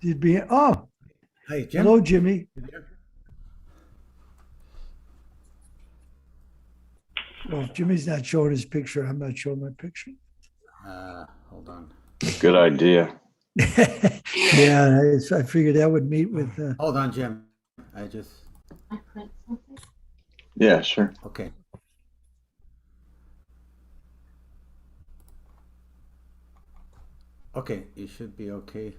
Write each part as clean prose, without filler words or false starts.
You'd be, oh, Hi, Jim. hello, Jimmy. You there? Well, if Jimmy's not showing his picture, I'm not showing my picture. Hold on. Good idea. Yeah, I figured that would meet with, Hold on, Jim. I just, Yeah, sure. okay. Okay, you should be okay,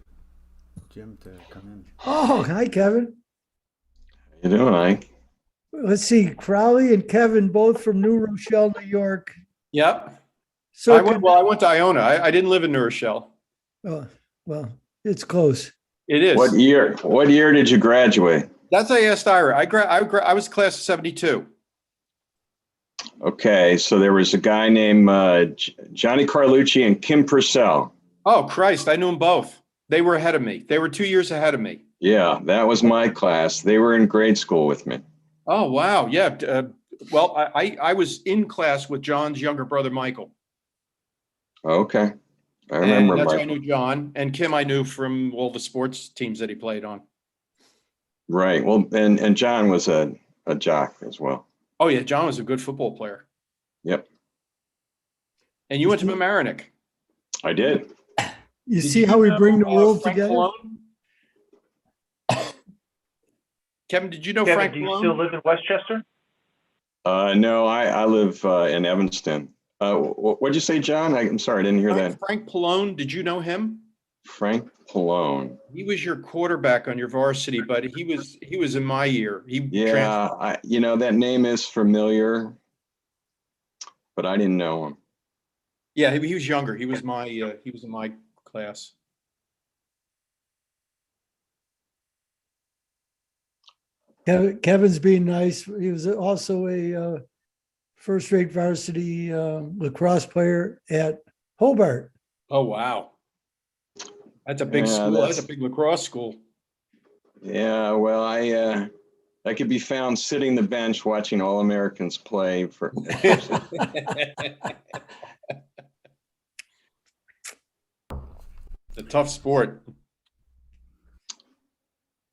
Jim, to come in. oh, hi, Kevin. How you doing, Ike? Let's see, Crowley and Kevin, both from New Rochelle, New York. Yep. So, I went to Iona. I didn't live in New Rochelle. oh, well, it's close. It is. What year? What year did you graduate? That's what I asked Ira. I was class of 72. Okay, so there was a guy named Johnny Carlucci and Kim Purcell. Oh, Christ. I knew them both. They were ahead of me. They were 2 years ahead of me. Yeah, that was my class. They were in grade school with me. Oh, wow. Yeah. Well, I was in class with John's younger brother, Michael. Okay, I And remember that's how I Michael. knew John. And Kim I knew from all the sports teams that he played on. Right. Well, and John was a jock as well. Oh, yeah. John was a good football player. Yep, And you went to Mamaroneck. I did. You Did see you how we know, bring the world Frank together? Pallone? Kevin, did you know Kevin, Frank do you Pallone? still live in Westchester? No, I live in Evanston. What'd you say, John? I'm sorry, I didn't hear that. Frank Pallone, did you know him? Frank Pallone. He was your quarterback on your varsity, but he was in my year. He Yeah, that name is familiar, but I didn't know him. Yeah, he was younger. He was in my class. Kevin's being nice. He was also a first-rate varsity lacrosse player at Hobart. Oh, wow. That's a big Yeah, school. That's a big lacrosse school. Yeah, well, I could be found sitting the bench watching All Americans play for. It's a tough sport.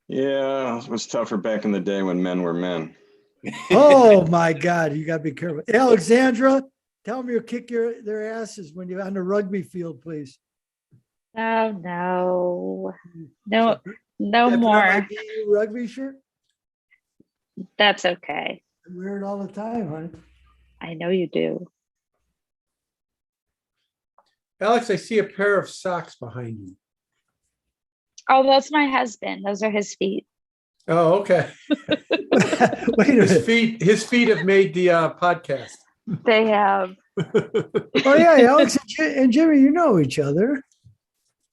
Yeah, it was tougher back in the day when men were men. Oh my God, you gotta be careful. Alexandra, tell them you'll kick their asses when you're on the rugby field, please. Oh no, Should I no put on my more. BU rugby shirt? That's okay. I wear it all the time, honey. I know you do. Alex, I see a pair of socks behind you. Oh, that's my husband. Those are his feet. Oh, okay. Wait a minute. His feet have made the podcast. They have. Oh yeah, Alex and Jimmy, you know each other.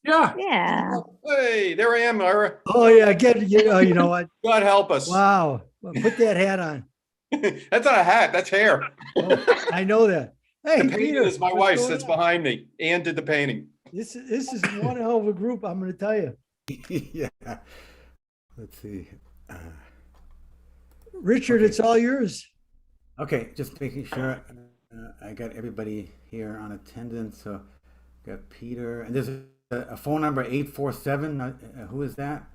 Yeah. Yeah. Hey, there I am, Ira. Oh yeah, you know what? God help us. Wow. Well, put that hat on. That's not a hat. That's hair. Oh, I know that. Hey, The painting Peter, is my what's wife's going that's on? behind me. Ann did the painting. This is one hell of a group, I'm gonna tell you. Yeah. Let's see. Richard, Okay. it's all yours. Okay, just making sure I got everybody here on attendance. So got Peter, and there's a phone number 847. Who is that?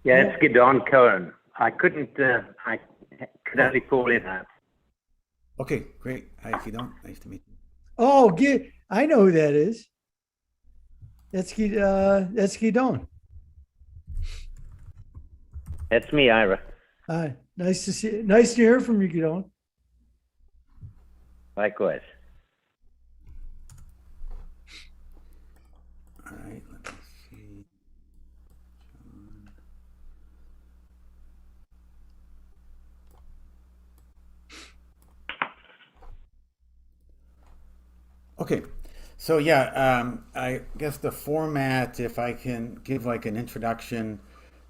Yeah, it's Gidon Cohen. I could only call in that. Okay, great. Hi, if you don't, nice to meet you. Oh, I know who that is. That's Guidon. That's me, Ira. Hi, nice to hear from you, Guidon. Likewise. All right, let me see. John. Okay, so yeah, I guess the format, if I can give like an introduction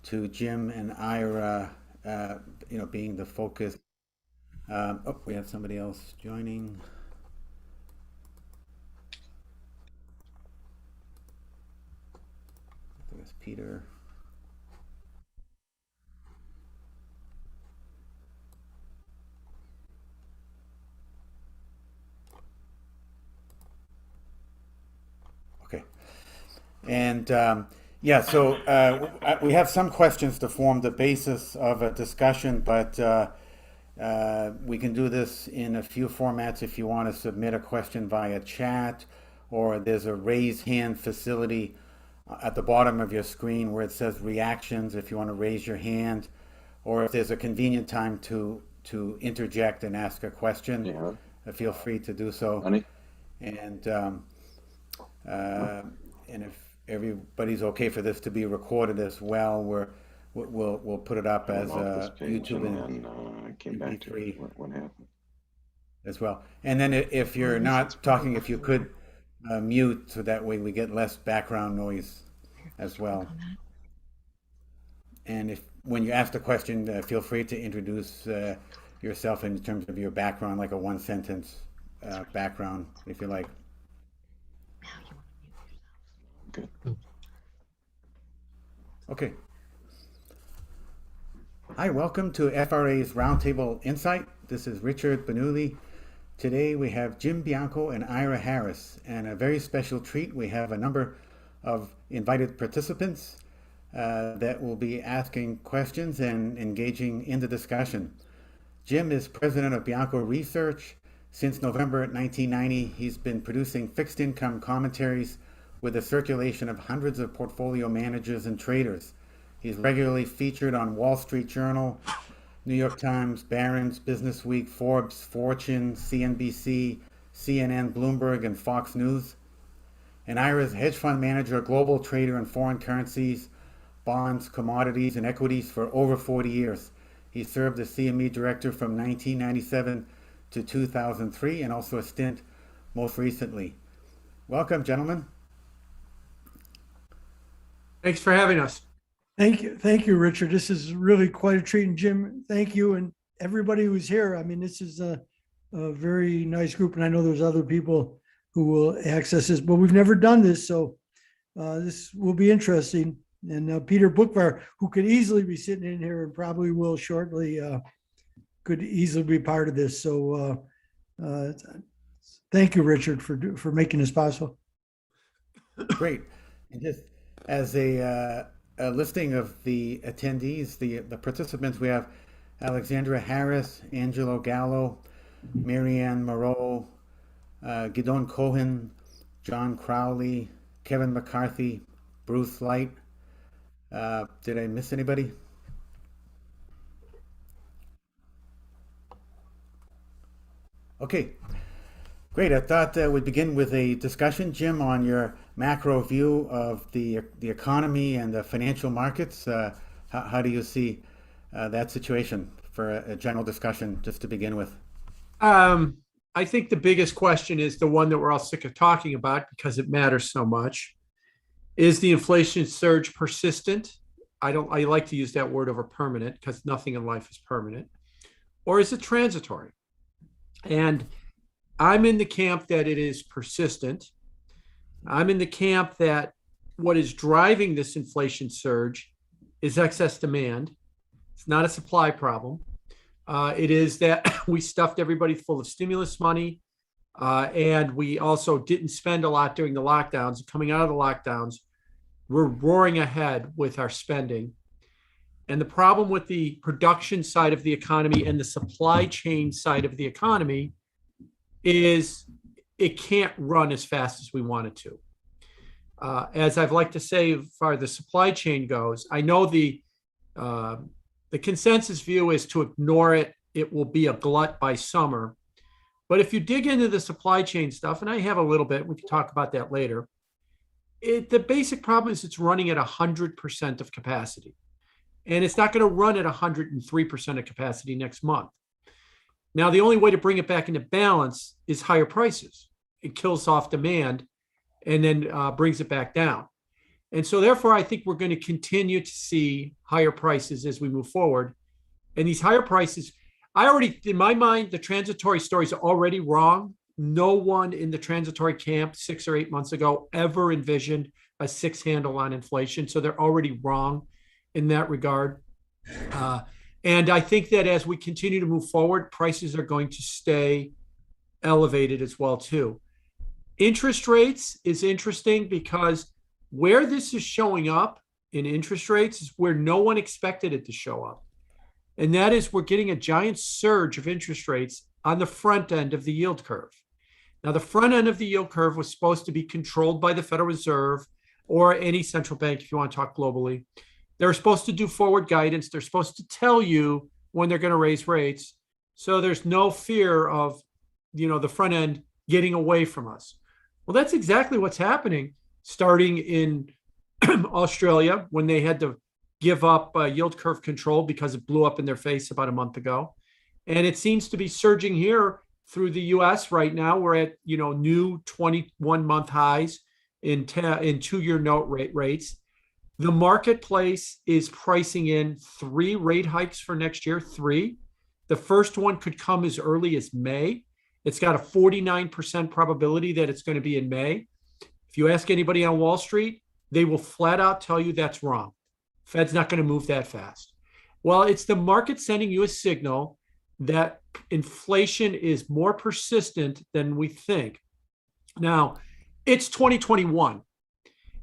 to Jim and Ira, being the focus. Oh, we have somebody else joining. There's Peter. Okay, And yeah, so we have some questions to form the basis of a discussion, but we can do this in a few formats if you want to submit a question via chat, or there's a raise hand facility at the bottom of your screen where it says reactions if you want to raise your hand, or if there's a convenient time to interject and ask a question, Yeah, feel free to do so. honey. And if everybody's okay for this to be recorded as well, we'll put it up as I'm off this page YouTube and and then I came back to MP3 it. What happened? as well. And then if you're not talking, if you could mute, so that way we get less background noise as well. And if when you ask the question, feel free to introduce yourself in terms of your background, like a one sentence background, if you like. Good. Okay. Hi, welcome to FRA's Roundtable Insight. This is Richard Benuli. Today we have Jim Bianco and Ira Harris, and a very special treat. We have a number of invited participants that will be asking questions and engaging in the discussion. Jim is president of Bianco Research. Since November 1990, he's been producing fixed income commentaries with a circulation of hundreds of portfolio managers and traders. He's regularly featured on Wall Street Journal, New York Times, Barron's, Business Week, Forbes, Fortune, CNBC, CNN, Bloomberg, and Fox News. And Ira's hedge fund manager, global trader in foreign currencies, bonds, commodities, and equities for over 40 years. He served as CME director from 1997 to 2003, and also a stint most recently. Welcome, gentlemen. Thanks for having us. Thank you, Richard. This is really quite a treat. And Jim, thank you, and everybody who's here. I mean, this is a very nice group, and I know there's other people who will access this, but we've never done this, so this will be interesting. And Peter Bookvar, who could easily be sitting in here and probably will shortly, could easily be part of this. So thank you, Richard, for making this possible. Great. And just as a listing of the attendees, the participants, we have Alexandra Harris, Angelo Gallo, Marianne Moreau, Gidon Cohen, John Crowley, Kevin McCarthy, Bruce Light. Did I miss anybody? Okay, great. I thought we'd begin with a discussion, Jim, on your macro view of the economy and the financial markets. How do you see that situation for a general discussion, just to begin with? I think the biggest question is the one that we're all sick of talking about because it matters so much. Is the inflation surge persistent? I like to use that word over permanent because nothing in life is permanent. Or is it transitory? And I'm in the camp that it is persistent. I'm in the camp that what is driving this inflation surge is excess demand. It's not a supply problem. It is that we stuffed everybody full of stimulus money, and we also didn't spend a lot during the lockdowns. Coming out of the lockdowns, we're roaring ahead with our spending. And the problem with the production side of the economy and the supply chain side of the economy is it can't run as fast as we want it to. As I've liked to say, as far as the supply chain goes, I know the consensus view is to ignore it. It will be a glut by summer. But if you dig into the supply chain stuff, and I have a little bit, we can talk about that later. The basic problem is it's running at 100% of capacity. And it's not going to run at 103% of capacity next month. Now, the only way to bring it back into balance is higher prices. It kills off demand and then brings it back down. And so therefore, I think we're going to continue to see higher prices as we move forward. And these higher prices, in my mind, the transitory story is already wrong. No one in the transitory camp 6 or 8 months ago ever envisioned a 6 handle on inflation. So they're already wrong in that regard. And I think that as we continue to move forward, prices are going to stay elevated as well, too. Interest rates is interesting because Where this is showing up in interest rates is where no one expected it to show up. And that is we're getting a giant surge of interest rates on the front end of the yield curve. Now, the front end of the yield curve was supposed to be controlled by the Federal Reserve or any central bank, if you want to talk globally. They're supposed to do forward guidance. They're supposed to tell you when they're going to raise rates. So there's no fear of, the front end getting away from us. Well, that's exactly what's happening starting in Australia when they had to give up yield curve control because it blew up in their face about a month ago. And it seems to be surging here through the US right now. We're at, new 21-month highs in 2-year note rates. The marketplace is pricing in 3 rate hikes for next year, 3. The first one could come as early as May. It's got a 49% probability that it's going to be in May. If you ask anybody on Wall Street, they will flat out tell you that's wrong. Fed's not going to move that fast. Well, it's the market sending you a signal that inflation is more persistent than we think. Now, it's 2021.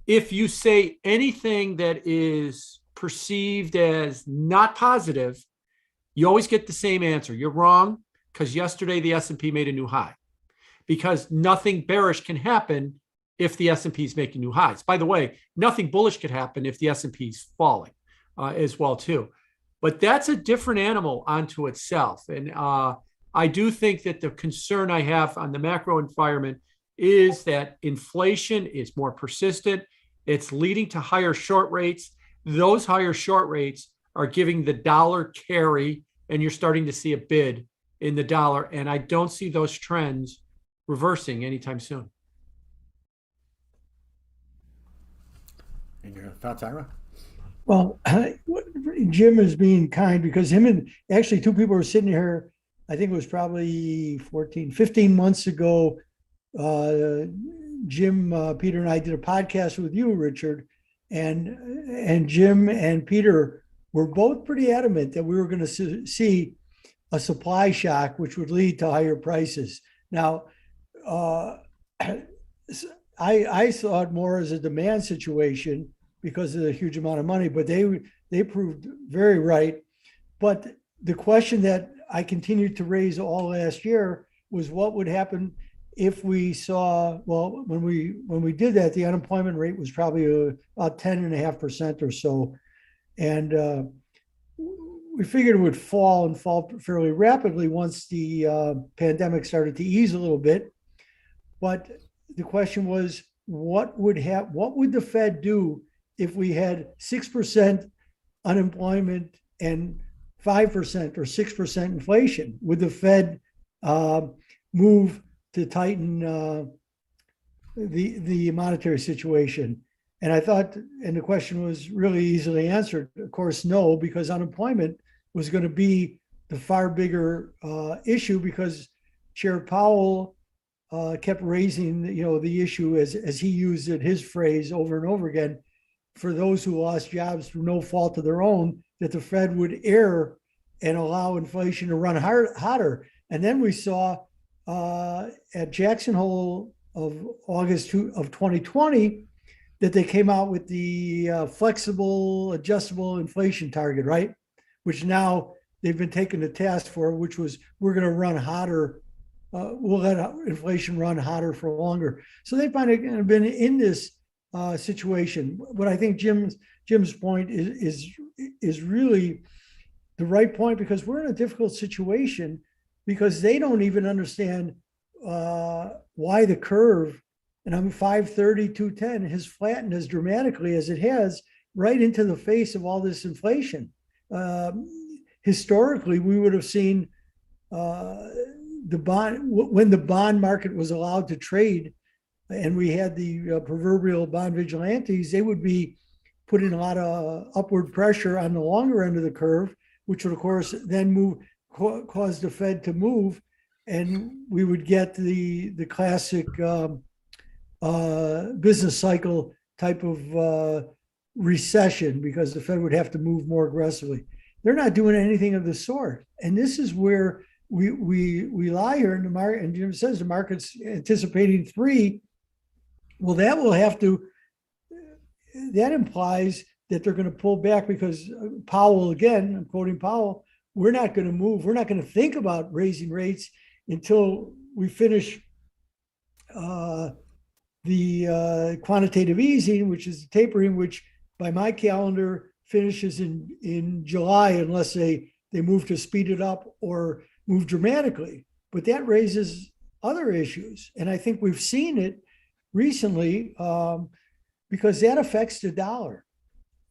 If you say anything that is perceived as not positive, you always get the same answer. You're wrong, because yesterday the S&P made a new high. Because nothing bearish can happen if the S&P is making new highs. By the way, nothing bullish could happen if the S&P is falling as well too. But that's a different animal unto itself. And I do think that the concern I have on the macro environment is that inflation is more persistent. It's leading to higher short rates. Those higher short rates are giving the dollar carry, and you're starting to see a bid in the dollar. And I don't see those trends reversing anytime soon. And your thoughts, Ira? Well, Jim is being kind because him and actually 2 people were sitting here, I think it was probably 15 months ago. Jim, Peter, and I did a podcast with you, Richard, and Jim and Peter were both pretty adamant that we were going to see a supply shock, which would lead to higher prices. Now, I saw it more as a demand situation because of the huge amount of money, but they proved very right. But the question that I continued to raise all last year was what would happen if we saw, well, when we did that, the unemployment rate was probably about 10.5% or so. And we figured it would fall fairly rapidly once the pandemic started to ease a little bit. But the question was, what would the Fed do if we had 6% unemployment and 5% or 6% inflation? Would the Fed move to tighten the monetary situation? And I thought, and the question was really easily answered. Of course, no, because unemployment was going to be the far bigger issue, because Chair Powell kept raising, the issue as he used it, his phrase over and over again, for those who lost jobs through no fault of their own, that the Fed would err and allow inflation to run hotter. And then we saw at Jackson Hole of August of 2020 that they came out with the flexible, adjustable inflation target, right? Which now they've been taken to task for, which was, we're going to run hotter. We'll let inflation run hotter for longer. So they've kind of been in this situation. But I think Jim's point is really the right point, because we're in a difficult situation, because they don't even understand why the curve, and I'm 530, 210, has flattened as dramatically as it has right into the face of all this inflation. Historically, we would have seen the bond, when the bond market was allowed to trade, and we had the proverbial bond vigilantes, they would be putting a lot of upward pressure on the longer end of the curve, which would, of course, then cause the Fed to move, and we would get the classic business cycle type of recession, because the Fed would have to move more aggressively. They're not doing anything of the sort, and this is where we lie here in the market. And Jim says the market's anticipating 3. Well, that will have to that implies that they're going to pull back because Powell, again, I'm quoting Powell, we're not going to move. We're not going to think about raising rates until we finish the quantitative easing, which is the tapering, which by my calendar finishes in July, unless they move to speed it up or move dramatically. But that raises other issues. And I think we've seen it recently because that affects the dollar.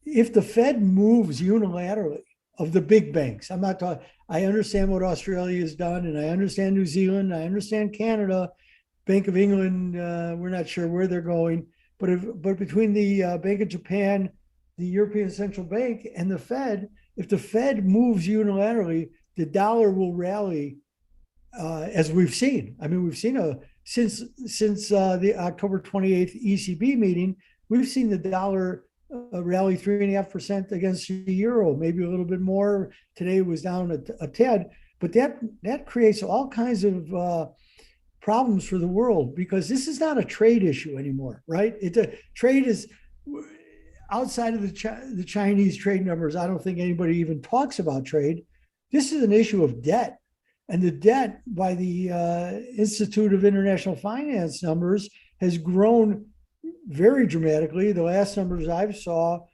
If the Fed moves unilaterally of the big banks, I'm not talking, I understand what Australia has done, and I understand New Zealand, I understand Canada, Bank of England, we're not sure where they're going, but between the Bank of Japan, the European Central Bank, and the Fed, if the Fed moves unilaterally, the dollar will rally, as we've seen. I mean, we've seen since the October 28th ECB meeting, we've seen the dollar rally 3.5% against the euro, maybe a little bit more. Today it was down a tad, but that creates all kinds of problems for the world, because this is not a trade issue anymore, right? Trade is outside of the Chinese trade numbers. I don't think anybody even talks about trade. This is an issue of debt, and the debt by the Institute of International Finance numbers has grown very dramatically. The last numbers I saw,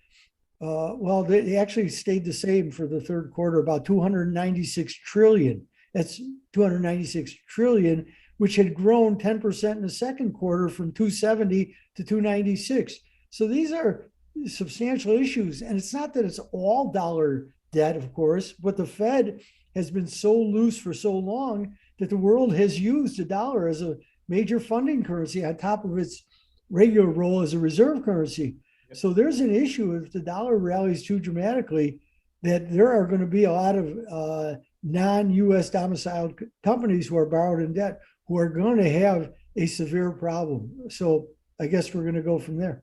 well, they actually stayed the same for the third quarter, about 296 trillion. That's 296 trillion, which had grown 10% in the second quarter from 270 to 296. So these are substantial issues. And it's not that it's all dollar debt, of course, but the Fed has been so loose for so long that the world has used the dollar as a major funding currency on top of its regular role as a reserve currency. So there's an issue if the dollar rallies too dramatically, that there are going to be a lot of non-US domiciled companies who are borrowed in debt who are going to have a severe problem. So I guess we're going to go from there.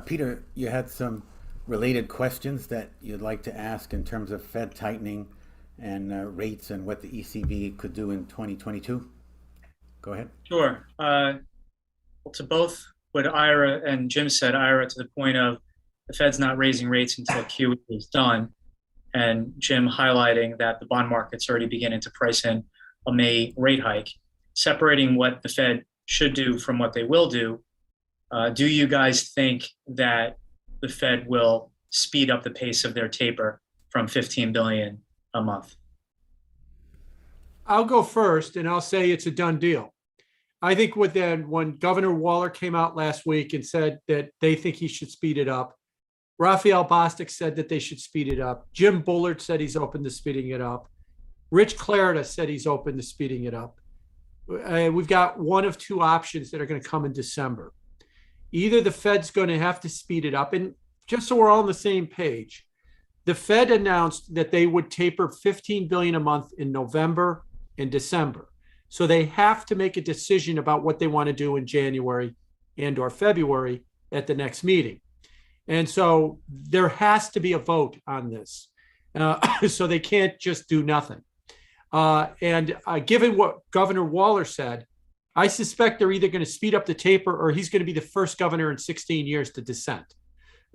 Peter, you had some related questions that you'd like to ask in terms of Fed tightening and rates and what the ECB could do in 2022. Go ahead. Sure. Well, to both what Ira and Jim said, Ira to the point of the Fed's not raising rates until QE is done, and Jim highlighting that the bond market's already beginning to price in a May rate hike. Separating what the Fed should do from what they will do, do you guys think that the Fed will speed up the pace of their taper from 15 billion a month? I'll go first, and I'll say it's a done deal. I think when Governor Waller came out last week and said that they think he should speed it up, Raphael Bostic said that they should speed it up. Jim Bullard said he's open to speeding it up. Rich Clarida said he's open to speeding it up. We've got one of two options that are going to come in December. Either the Fed's going to have to speed it up, and just so we're all on the same page, the Fed announced that they would taper 15 billion a month in November and December. So they have to make a decision about what they want to do in January and or February at the next meeting. And so there has to be a vote on this. So they can't just do nothing. And given what Governor Waller said, I suspect they're either going to speed up the taper or he's going to be the first governor in 16 years to dissent.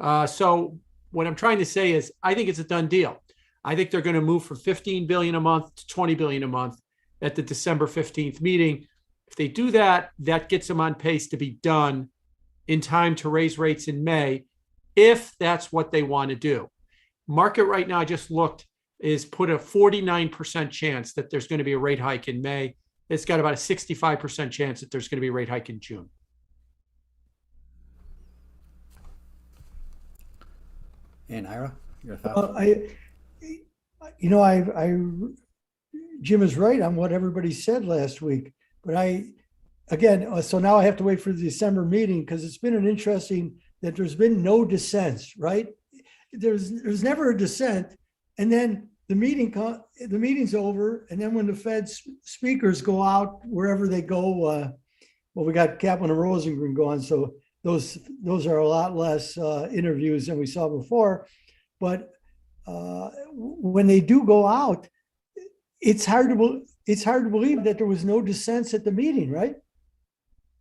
So what I'm trying to say is I think it's a done deal. I think they're going to move from 15 billion a month to 20 billion a month at the December 15th meeting. If they do that, that gets them on pace to be done in time to raise rates in May, if that's what they want to do. Market right now, I just looked, is put a 49% chance that there's going to be a rate hike in May. It's got about a 65% chance that there's going to be a rate hike in June. And Ira, your thoughts? Jim is right on what everybody said last week, but so now I have to wait for the December meeting, because it's been an interesting that there's been no dissents, right? There's never a dissent, and then the meeting's over, and then when the Fed speakers go out wherever they go, well, we got Kaplan and Rosengren going, so those are a lot less interviews than we saw before. But when they do go out, it's hard to believe that there was no dissents at the meeting, right?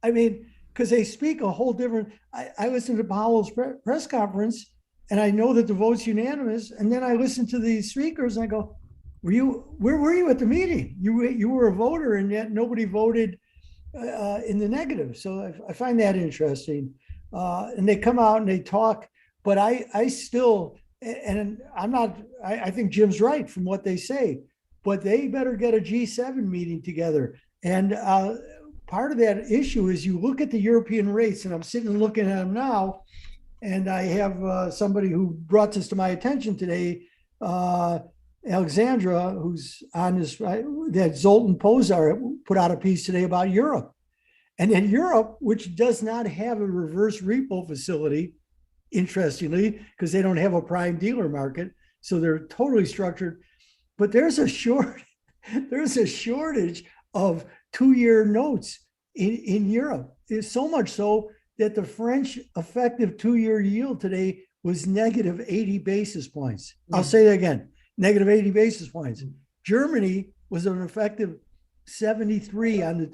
I mean, because they speak a whole different, I listened to Powell's press conference and I know that the vote's unanimous. And then I listen to these speakers and I go, where were you at the meeting? You were a voter and yet nobody voted in the negative. So I find that interesting. And they come out and they talk, but I still, and I'm not, I think Jim's right from what they say, but they better get a G7 meeting together. And part of that issue is you look at the European rates, and I'm sitting and looking at them now, and I have somebody who brought this to my attention today, Alexandra, who's on this, that Zoltan Pozar put out a piece today about Europe. And in Europe, which does not have a reverse repo facility, interestingly, because they don't have a prime dealer market, so they're totally structured. But there's a shortage of 2-year notes in Europe. It's so much so that the French effective 2-year yield today was negative 80 basis points. I'll say that again, negative 80 basis points. Germany was an effective 73 on the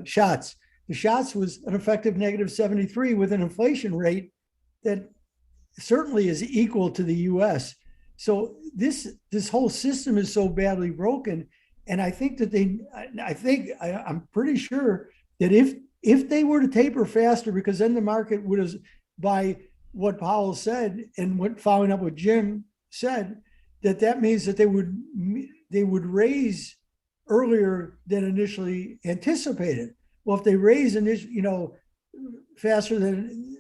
shots. The shots was an effective negative 73 with an inflation rate that certainly is equal to the US. So this whole system is so badly broken. And I think that I'm pretty sure that if they were to taper faster, because then the market would have, by what Powell said and what following up what Jim said, that means that they would raise earlier than initially anticipated. Well, if they raise faster than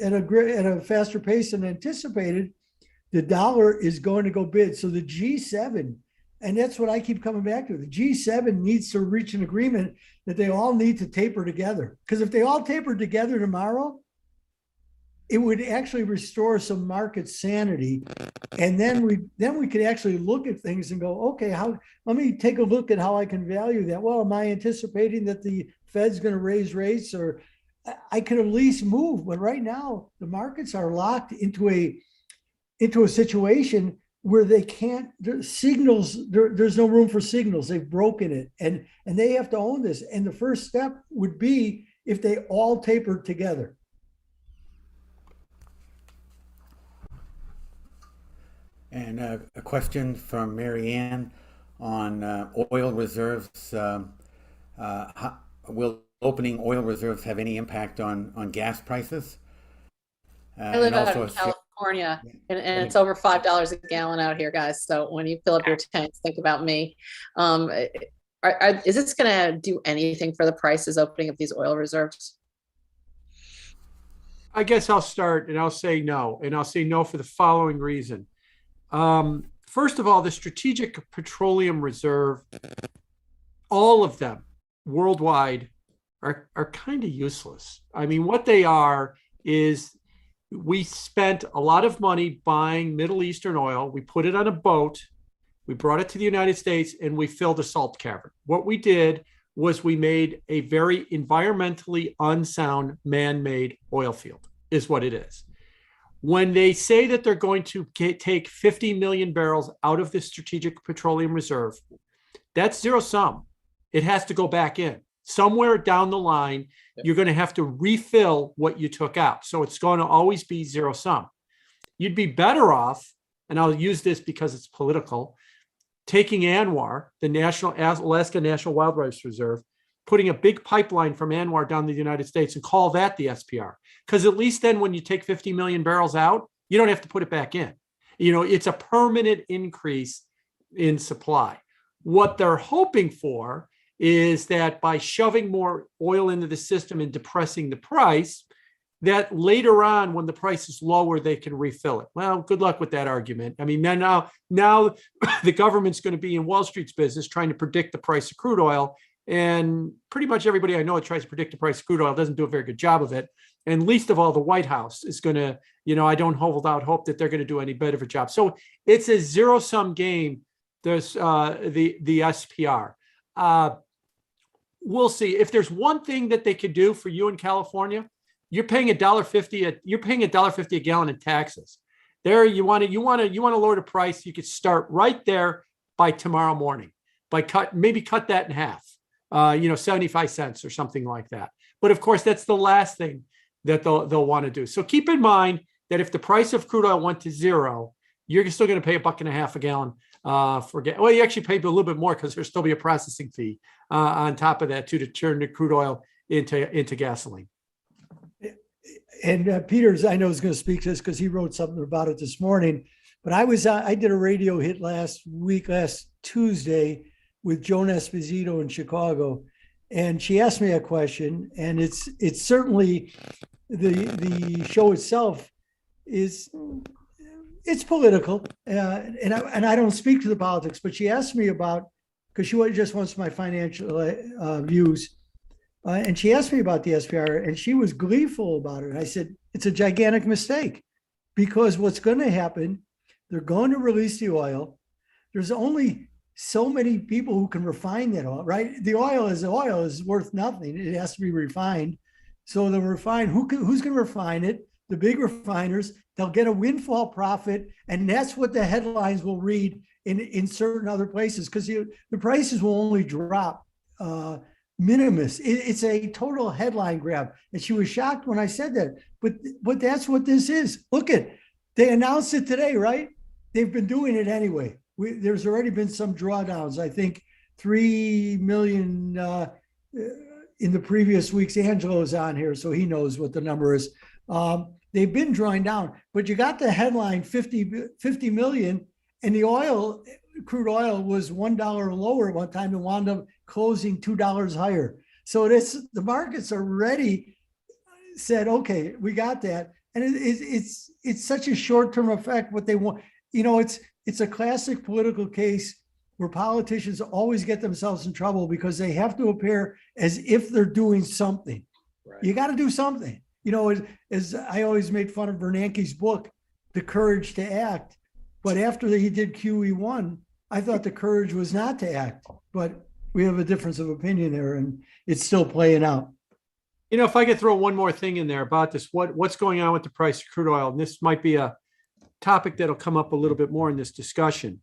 at a faster pace than anticipated, the dollar is going to go bid. So the G7, and that's what I keep coming back to, the G7 needs to reach an agreement that they all need to taper together. Because if they all taper together tomorrow, it would actually restore some market sanity. And then we could actually look at things and go, okay, let me take a look at how I can value that. Well, am I anticipating that the Fed's going to raise rates, or I could at least move? But right now the markets are locked into a situation where they can't, there's no room for signals. They've broken it, and they have to own this. And the first step would be if they all tapered together. And a question from Mary Ann on oil reserves. Will opening oil reserves have any impact on gas prices? I live out in California, and it's over $5 a gallon out here, guys. So when you fill up your tanks, think about me. Is this going to do anything for the prices opening of these oil reserves? I guess I'll start and I'll say no. And I'll say no for the following reason. First of all, the Strategic Petroleum Reserve, all of them worldwide are kind of useless. I mean, what they are is we spent a lot of money buying Middle Eastern oil. We put it on a boat. We brought it to the United States and we filled a salt cavern. What we did was we made a very environmentally unsound man-made oil field, is what it is. When they say that they're going to take 50 million barrels out of the Strategic Petroleum Reserve, that's zero sum. It has to go back in. Somewhere down the line, you're going to have to refill what you took out. So it's going to always be zero sum. You'd be better off, and I'll use this because it's political, taking ANWR, the Alaska National Wildlife Reserve, putting a big pipeline from ANWR down to the United States and call that the SPR. Because at least then when you take 50 million barrels out, you don't have to put it back in. It's a permanent increase in supply. What they're hoping for is that by shoving more oil into the system and depressing the price, that later on, when the price is lower, they can refill it. Well, good luck with that argument. I mean, now the government's going to be in Wall Street's business trying to predict the price of crude oil. And pretty much everybody I know that tries to predict the price of crude oil doesn't do a very good job of it. And least of all, the White House is going to, I don't hold out hope that they're going to do any better of a job. So it's a zero-sum game, there's the SPR. We'll see. If there's one thing that they could do for you in California, you're paying $1.50 a gallon in taxes. There, you want to lower the price, you could start right there by tomorrow morning. Maybe cut that in half, 75 cents or something like that. But of course, that's the last thing that they'll want to do. So keep in mind that if the price of crude oil went to zero, you're still going to pay $1.50 a gallon well, you actually pay a little bit more because there'll still be a processing fee on top of that too, to turn the crude oil into gasoline. And Peters, I know, is going to speak to this because he wrote something about it this morning. But I did a radio hit last Tuesday, with Joan Esposito in Chicago, and she asked me a question. And it's certainly the show itself it's political, and I don't speak to the politics. But she asked me about, because she just wants my financial views. And she asked me about the SPR, and she was gleeful about it. And I said, it's a gigantic mistake, because what's going to happen, they're going to release the oil. There's only so many people who can refine that oil, right? The oil is worth nothing. It has to be refined. So they'll refine, who's going to refine it? The big refiners. They'll get a windfall profit. And that's what the headlines will read in certain other places, because the prices will only drop minimus. It's a total headline grab. And she was shocked when I said that. But that's what this is. They announced it today, right? They've been doing it anyway. There's already been some drawdowns. I think 3 million in the previous weeks. Angelo's on here, so he knows what the number is. They've been drawing down, but you got the headline 50 million, and the crude oil was $1 lower at one time and wound up closing $2 higher. So the markets already said, okay, we got that. And it's such a short-term effect. What they want, it's a classic political case where politicians always get themselves in trouble because they have to appear as if they're doing something. Right. You got to do something. As I always made fun of Bernanke's book, The Courage to Act. But after he did QE1, I thought the courage was not to act. But we have a difference of opinion there, and it's still playing out. If I could throw one more thing in there about this, what's going on with the price of crude oil, and this might be a topic that'll come up a little bit more in this discussion.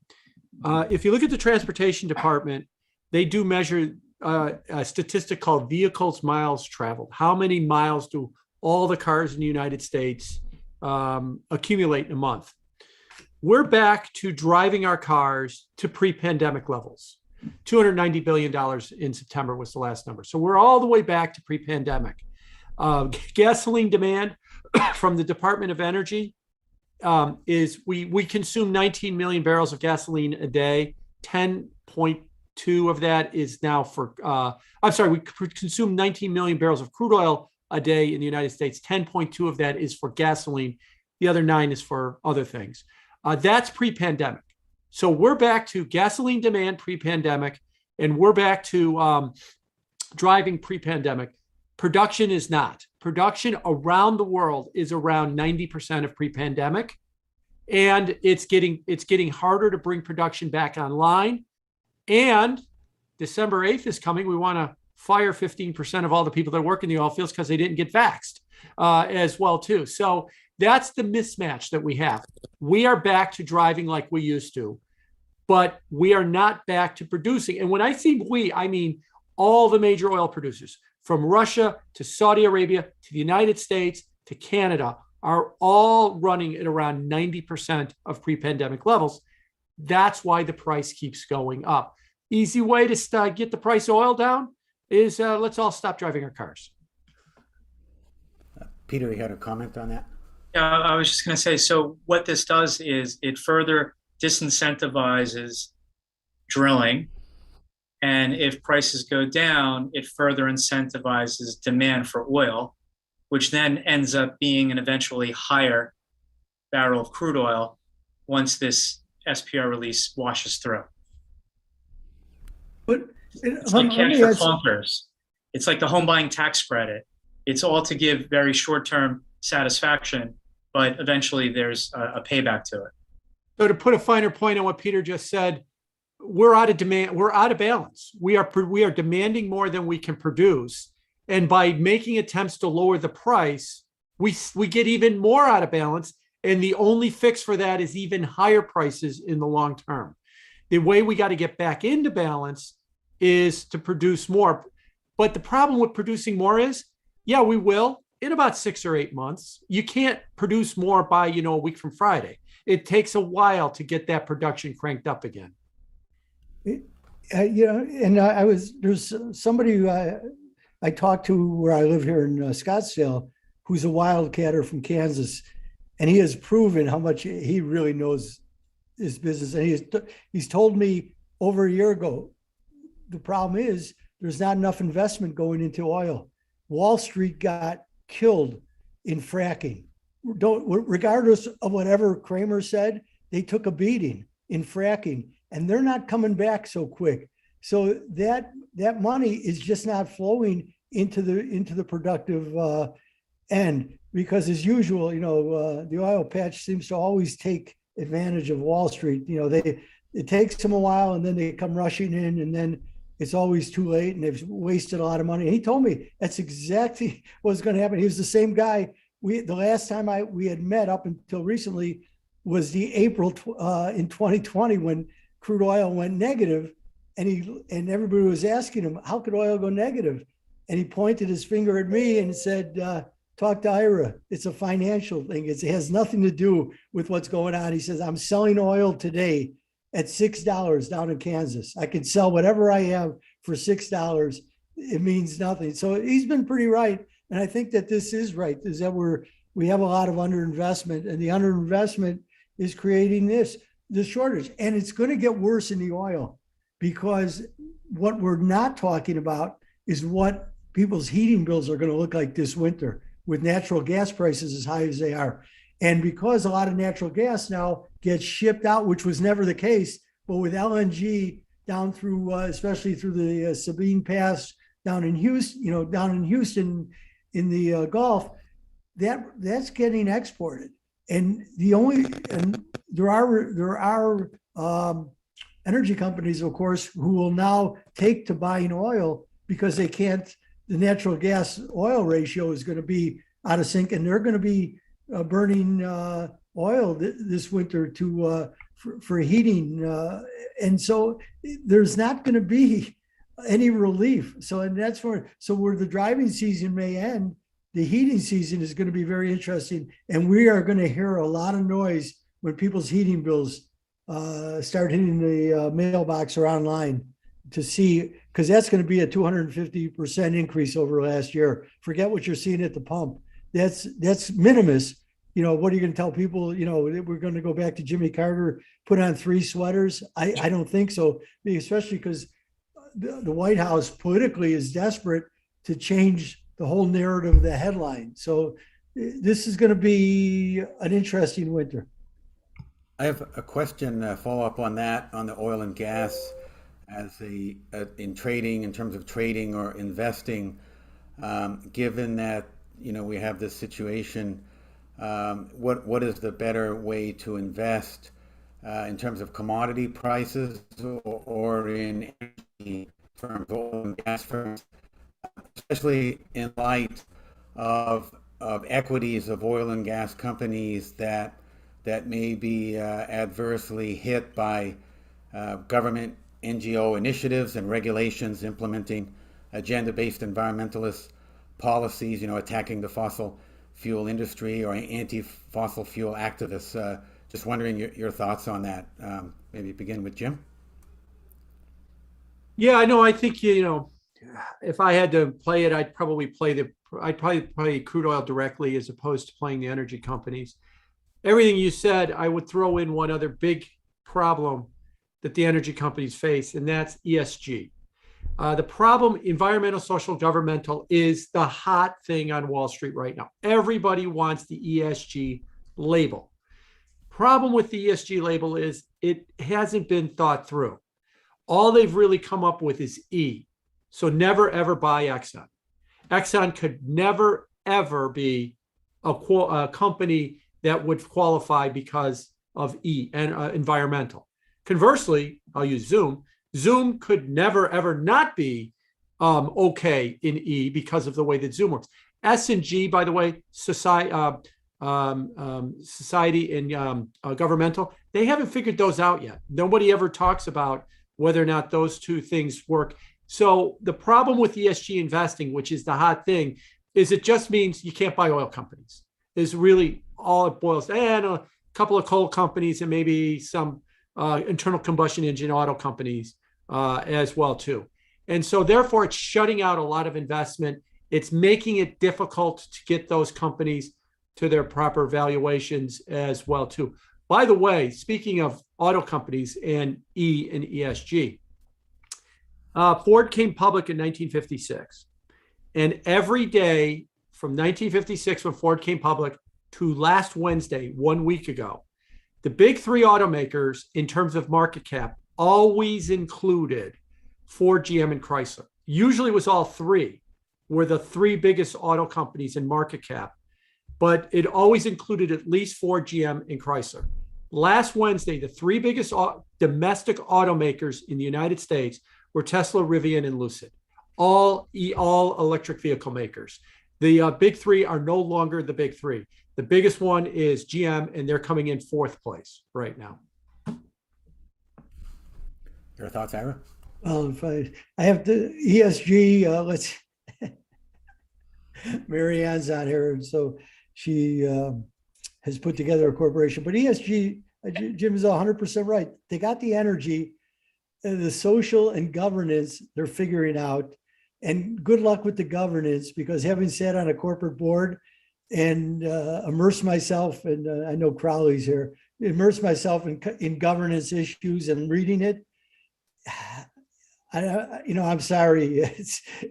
If you look at the Transportation Department, they do measure a statistic called vehicles miles traveled. How many miles do all the cars in the United States accumulate in a month? We're back to driving our cars to pre-pandemic levels. $290 billion in September was the last number. So we're all the way back to pre-pandemic. Gasoline demand from the Department of Energy is we consume 19 million barrels of gasoline a day. 10.2 of that is now we consume 19 million barrels of crude oil a day in the United States. 10.2 of that is for gasoline. The other 9 is for other things. That's pre-pandemic. So we're back to gasoline demand pre-pandemic, and we're back to driving pre-pandemic. Production is not. Production around the world is around 90% of pre-pandemic, and it's getting harder to bring production back online. And December 8th is coming. We want to fire 15% of all the people that work in the oil fields because they didn't get vaxxed as well too. So that's the mismatch that we have. We are back to driving like we used to, but we are not back to producing. And when I say we, I mean all the major oil producers, from Russia to Saudi Arabia to the United States to Canada, are all running at around 90% of pre-pandemic levels. That's why the price keeps going up. Easy way to get the price of oil down is let's all stop driving our cars. Peter, you had a comment on that? Yeah, I was just going to say, so what this does is it further disincentivizes drilling. And if prices go down, it further incentivizes demand for oil, which then ends up being an eventually higher barrel of crude oil once this SPR release washes through. But it's like cash for clunkers. It's like the home buying tax credit. It's all to give very short-term satisfaction, but eventually there's a payback to it. So to put a finer point on what Peter just said, we're out of demand. We're out of balance. We are demanding more than we can produce. And by making attempts to lower the price, we get even more out of balance. And the only fix for that is even higher prices in the long term. The way we got to get back into balance is to produce more. But the problem with producing more is, yeah, we will in about 6 or 8 months. You can't produce more by, a week from Friday. It takes a while to get that production cranked up again. There's somebody who I talked to where I live here in Scottsdale, who's a wildcatter from Kansas, and he has proven how much he really knows his business. And he's told me over a year ago, the problem is there's not enough investment going into oil. Wall Street got killed in fracking. Regardless of whatever Kramer said, they took a beating in fracking, and they're not coming back so quick. So that money is just not flowing into the productive end, because as usual, the oil patch seems to always take advantage of Wall Street. It takes them a while, and then they come rushing in, and then it's always too late, and they've wasted a lot of money. And he told me that's exactly what's going to happen. He was the same guy. The last time we had met up until recently was the April in 2020 when crude oil went negative, and everybody was asking him, how could oil go negative? And he pointed his finger at me and said, talk to Ira. It's a financial thing. It has nothing to do with what's going on. He says, I'm selling oil today at $6 down in Kansas. I can sell whatever I have for $6. It means nothing. So he's been pretty right. And I think that this is right, is that we have a lot of underinvestment, and the underinvestment is creating this shortage. And it's going to get worse in the oil, because what we're not talking about is what people's heating bills are going to look like this winter with natural gas prices as high as they are. And because a lot of natural gas now gets shipped out, which was never the case, but with LNG down through, especially through the Sabine Pass down in Houston, in the Gulf, that's getting exported. And there are energy companies, of course, who will now take to buying oil because they can't. The natural gas oil ratio is going to be out of sync, and they're going to be burning oil this winter for heating, and so there's not going to be any relief. So where the driving season may end, the heating season is going to be very interesting, and we are going to hear a lot of noise when people's heating bills start hitting the mailbox or online to see, because that's going to be a 250% increase over last year. Forget what you're seeing at the pump. That's minimus. What are you going to tell people? We're going to go back to Jimmy Carter, put on 3 sweaters. I don't think so, especially because the White House politically is desperate to change the whole narrative of the headline. So this is going to be an interesting winter. I have a question, follow up on that, on the oil and gas as in trading, in terms of trading or investing, given that, we have this situation, what is the better way to invest in terms of commodity prices or in energy firms, oil and gas firms, especially in light of equities of oil and gas companies that may be adversely hit by government NGO initiatives and regulations implementing agenda-based environmentalist policies, attacking the fossil fuel industry or anti-fossil fuel activists. Just wondering your thoughts on that. Maybe begin with Jim. Yeah, I know. I think, if I had to play it, I'd probably play crude oil directly as opposed to playing the energy companies. Everything you said, I would throw in one other big problem that the energy companies face, and that's ESG. The problem, environmental, social, governmental, is the hot thing on Wall Street right now. Everybody wants the ESG label. Problem with the ESG label is it hasn't been thought through. All they've really come up with is E. So never, ever buy Exxon. Exxon could never, ever be a company that would qualify because of E and environmental. Conversely, I'll use Zoom. Zoom could never, ever not be okay in E because of the way that Zoom works. S&G, by the way, society and governmental, they haven't figured those out yet. Nobody ever talks about whether or not those two things work. So the problem with ESG investing, which is the hot thing, is it just means you can't buy oil companies. Is really all it boils down. And a couple of coal companies and maybe some internal combustion engine auto companies as well too. And so therefore it's shutting out a lot of investment. It's making it difficult to get those companies to their proper valuations as well too. By the way, speaking of auto companies and E and ESG, Ford came public in 1956. And every day from 1956, when Ford came public, to last Wednesday, 1 week ago, the big three automakers in terms of market cap always included Ford, GM, and Chrysler. Usually it was all three were the three biggest auto companies in market cap, but it always included at least Ford, GM, and Chrysler. Last Wednesday, the three biggest domestic automakers in the United States were Tesla, Rivian, and Lucid, all electric vehicle makers. The big three are no longer the big three. The biggest one is GM, and they're coming in fourth place right now. Your thoughts, Ira? Well, if I have the ESG, let's, Mary Ann's on here, and so she has put together a corporation. But ESG, Jim is 100% right. They got the energy, the social and governance they're figuring out. And good luck with the governance, because having sat on a corporate board and immersed myself, and I know Crowley's here, immersed myself in governance issues and reading it, I'm sorry,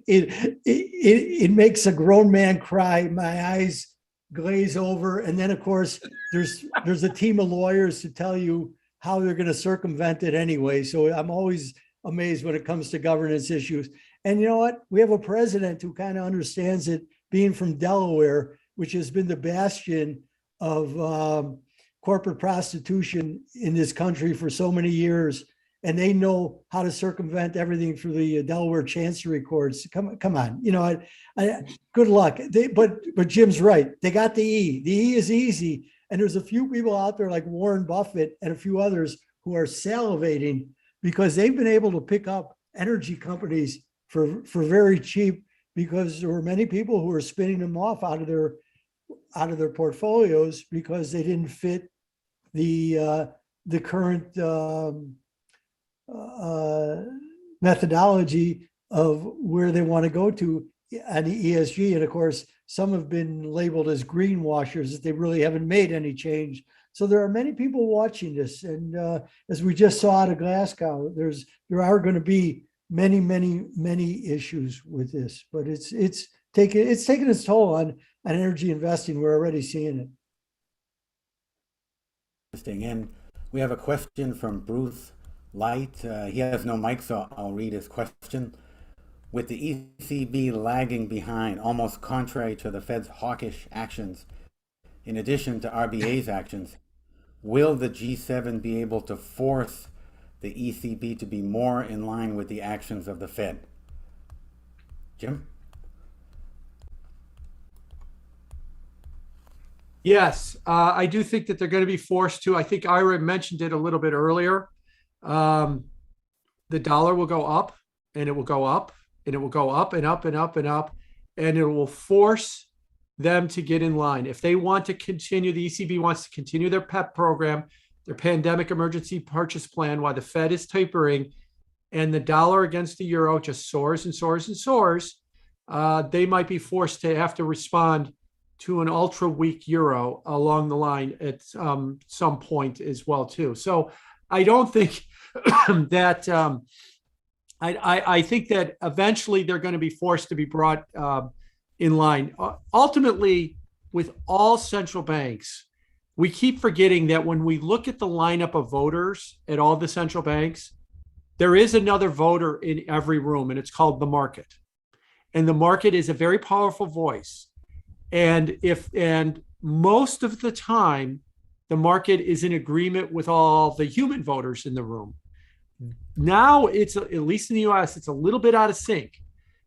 it makes a grown man cry. My eyes glaze over, and then of course there's a team of lawyers to tell you how they're going to circumvent it anyway. So I'm always amazed when it comes to governance issues. And you know what? We have a president who kind of understands it, being from Delaware, which has been the bastion of corporate prostitution in this country for so many years. And they know how to circumvent everything through the Delaware Chancery Courts. Come on, good luck. But Jim's right. They got the E. The E is easy. And there's a few people out there like Warren Buffett and a few others who are salivating because they've been able to pick up energy companies for very cheap, because there were many people who were spinning them off out of their portfolios because they didn't fit the current methodology of where they want to go to on the ESG. And of course, some have been labeled as greenwashers, that they really haven't made any change. So there are many people watching this. And as we just saw out of Glasgow, there are going to be many issues with this, but it's taken its toll on energy investing. We're already seeing it. Interesting. And we have a question from Bruce Light. He has no mic, so I'll read his question. With the ECB lagging behind, almost contrary to the Fed's hawkish actions, in addition to RBA's actions, will the G7 be able to force the ECB to be more in line with the actions of the Fed? Jim? Yes, I do think that they're going to be forced to. I think Ira mentioned it a little bit earlier. The dollar will go up, and it will go up, and it will go up and up and up and up, and it will force them to get in line. If they want to continue, the ECB wants to continue their PEP program, their pandemic emergency purchase plan, while the Fed is tapering and the dollar against the euro just soars and soars and soars, they might be forced to have to respond to an ultra weak euro along the line at some point as well too. So I don't think that I think that eventually they're going to be forced to be brought in line. Ultimately, with all central banks, we keep forgetting that when we look at the lineup of voters at all the central banks, there is another voter in every room, and it's called the market. And the market is a very powerful voice. And most of the time, the market is in agreement with all the human voters in the room. Now it's, at least in the US, it's a little bit out of sync.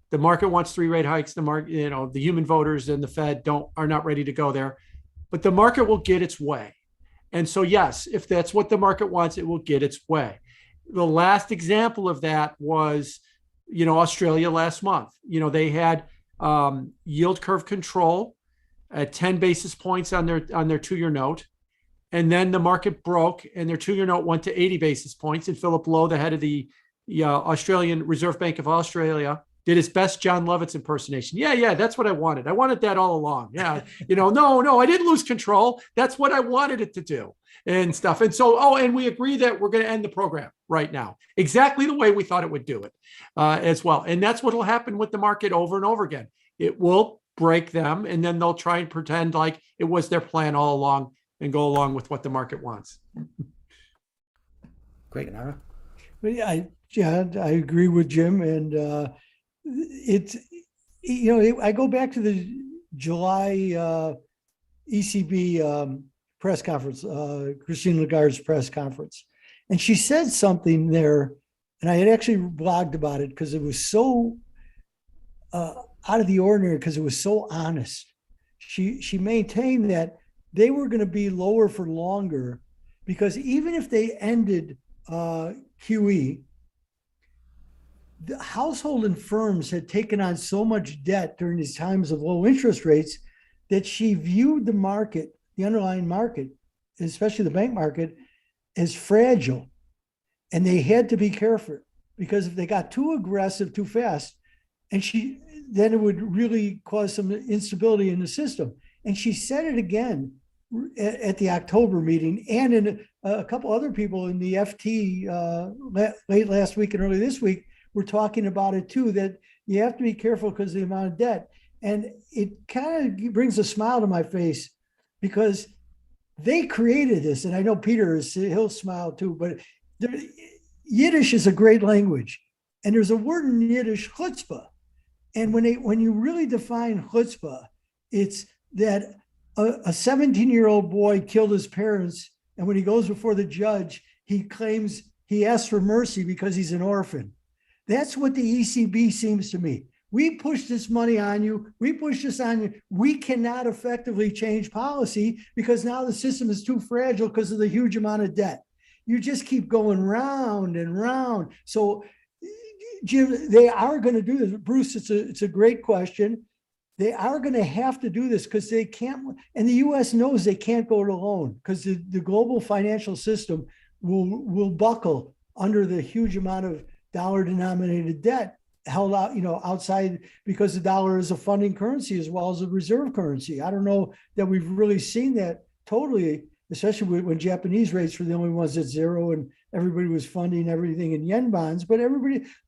The market wants 3 rate hikes. The market, the human voters and the Fed are not ready to go there. but the market will get its way. And so, yes, if that's what the market wants, it will get its way. The last example of that was, Australia last month. They had yield curve control at 10 basis points on their 2-year note. And then the market broke and their 2-year note went to 80 basis points. And Philip Lowe, the head of the Australian Reserve Bank of Australia, did his best John Lovitz impersonation. Yeah, that's what I wanted. I wanted that all along. Yeah, no, I didn't lose control. That's what I wanted it to do and stuff. And so, and we agree that we're going to end the program right now, exactly the way we thought it would do it as well. And that's what will happen with the market over and over again. It will break them, and then they'll try and pretend like it was their plan all along and go along with what the market wants. Great, Ira. But I agree with Jim, and it's I go back to the July ECB press conference, Christine Lagarde's press conference, and she said something there, and I had actually blogged about it because it was so out of the ordinary, because it was so honest. She maintained that they were going to be lower for longer because even if they ended QE, the household and firms had taken on so much debt during these times of low interest rates that she viewed the market, the underlying market, especially the bank market, as fragile. And they had to be careful because if they got too aggressive too fast, then it would really cause some instability in the system. And she said it again at the October meeting, and in a couple other people in the FT late last week and early this week were talking about it too, that you have to be careful because of the amount of debt. And it kind of brings a smile to my face because they created this. And I know Peter, he'll smile too, but Yiddish is a great language. And there's a word in Yiddish, chutzpah. And when you really define chutzpah, it's that a 17-year-old boy killed his parents, and when he goes before the judge, he claims he asks for mercy because he's an orphan. That's what the ECB seems to me. We push this money on you. We push this on you. We cannot effectively change policy because now the system is too fragile because of the huge amount of debt. You just keep going round and round. So, Jim, they are going to do this. Bruce, it's a great question. They are going to have to do this because they can't, and the U.S. knows they can't go it alone because the global financial system will buckle under the huge amount of dollar-denominated debt held out, outside, because the dollar is a funding currency as well as a reserve currency. I don't know that we've really seen that totally, especially when Japanese rates were the only ones at zero and everybody was funding everything in yen bonds, but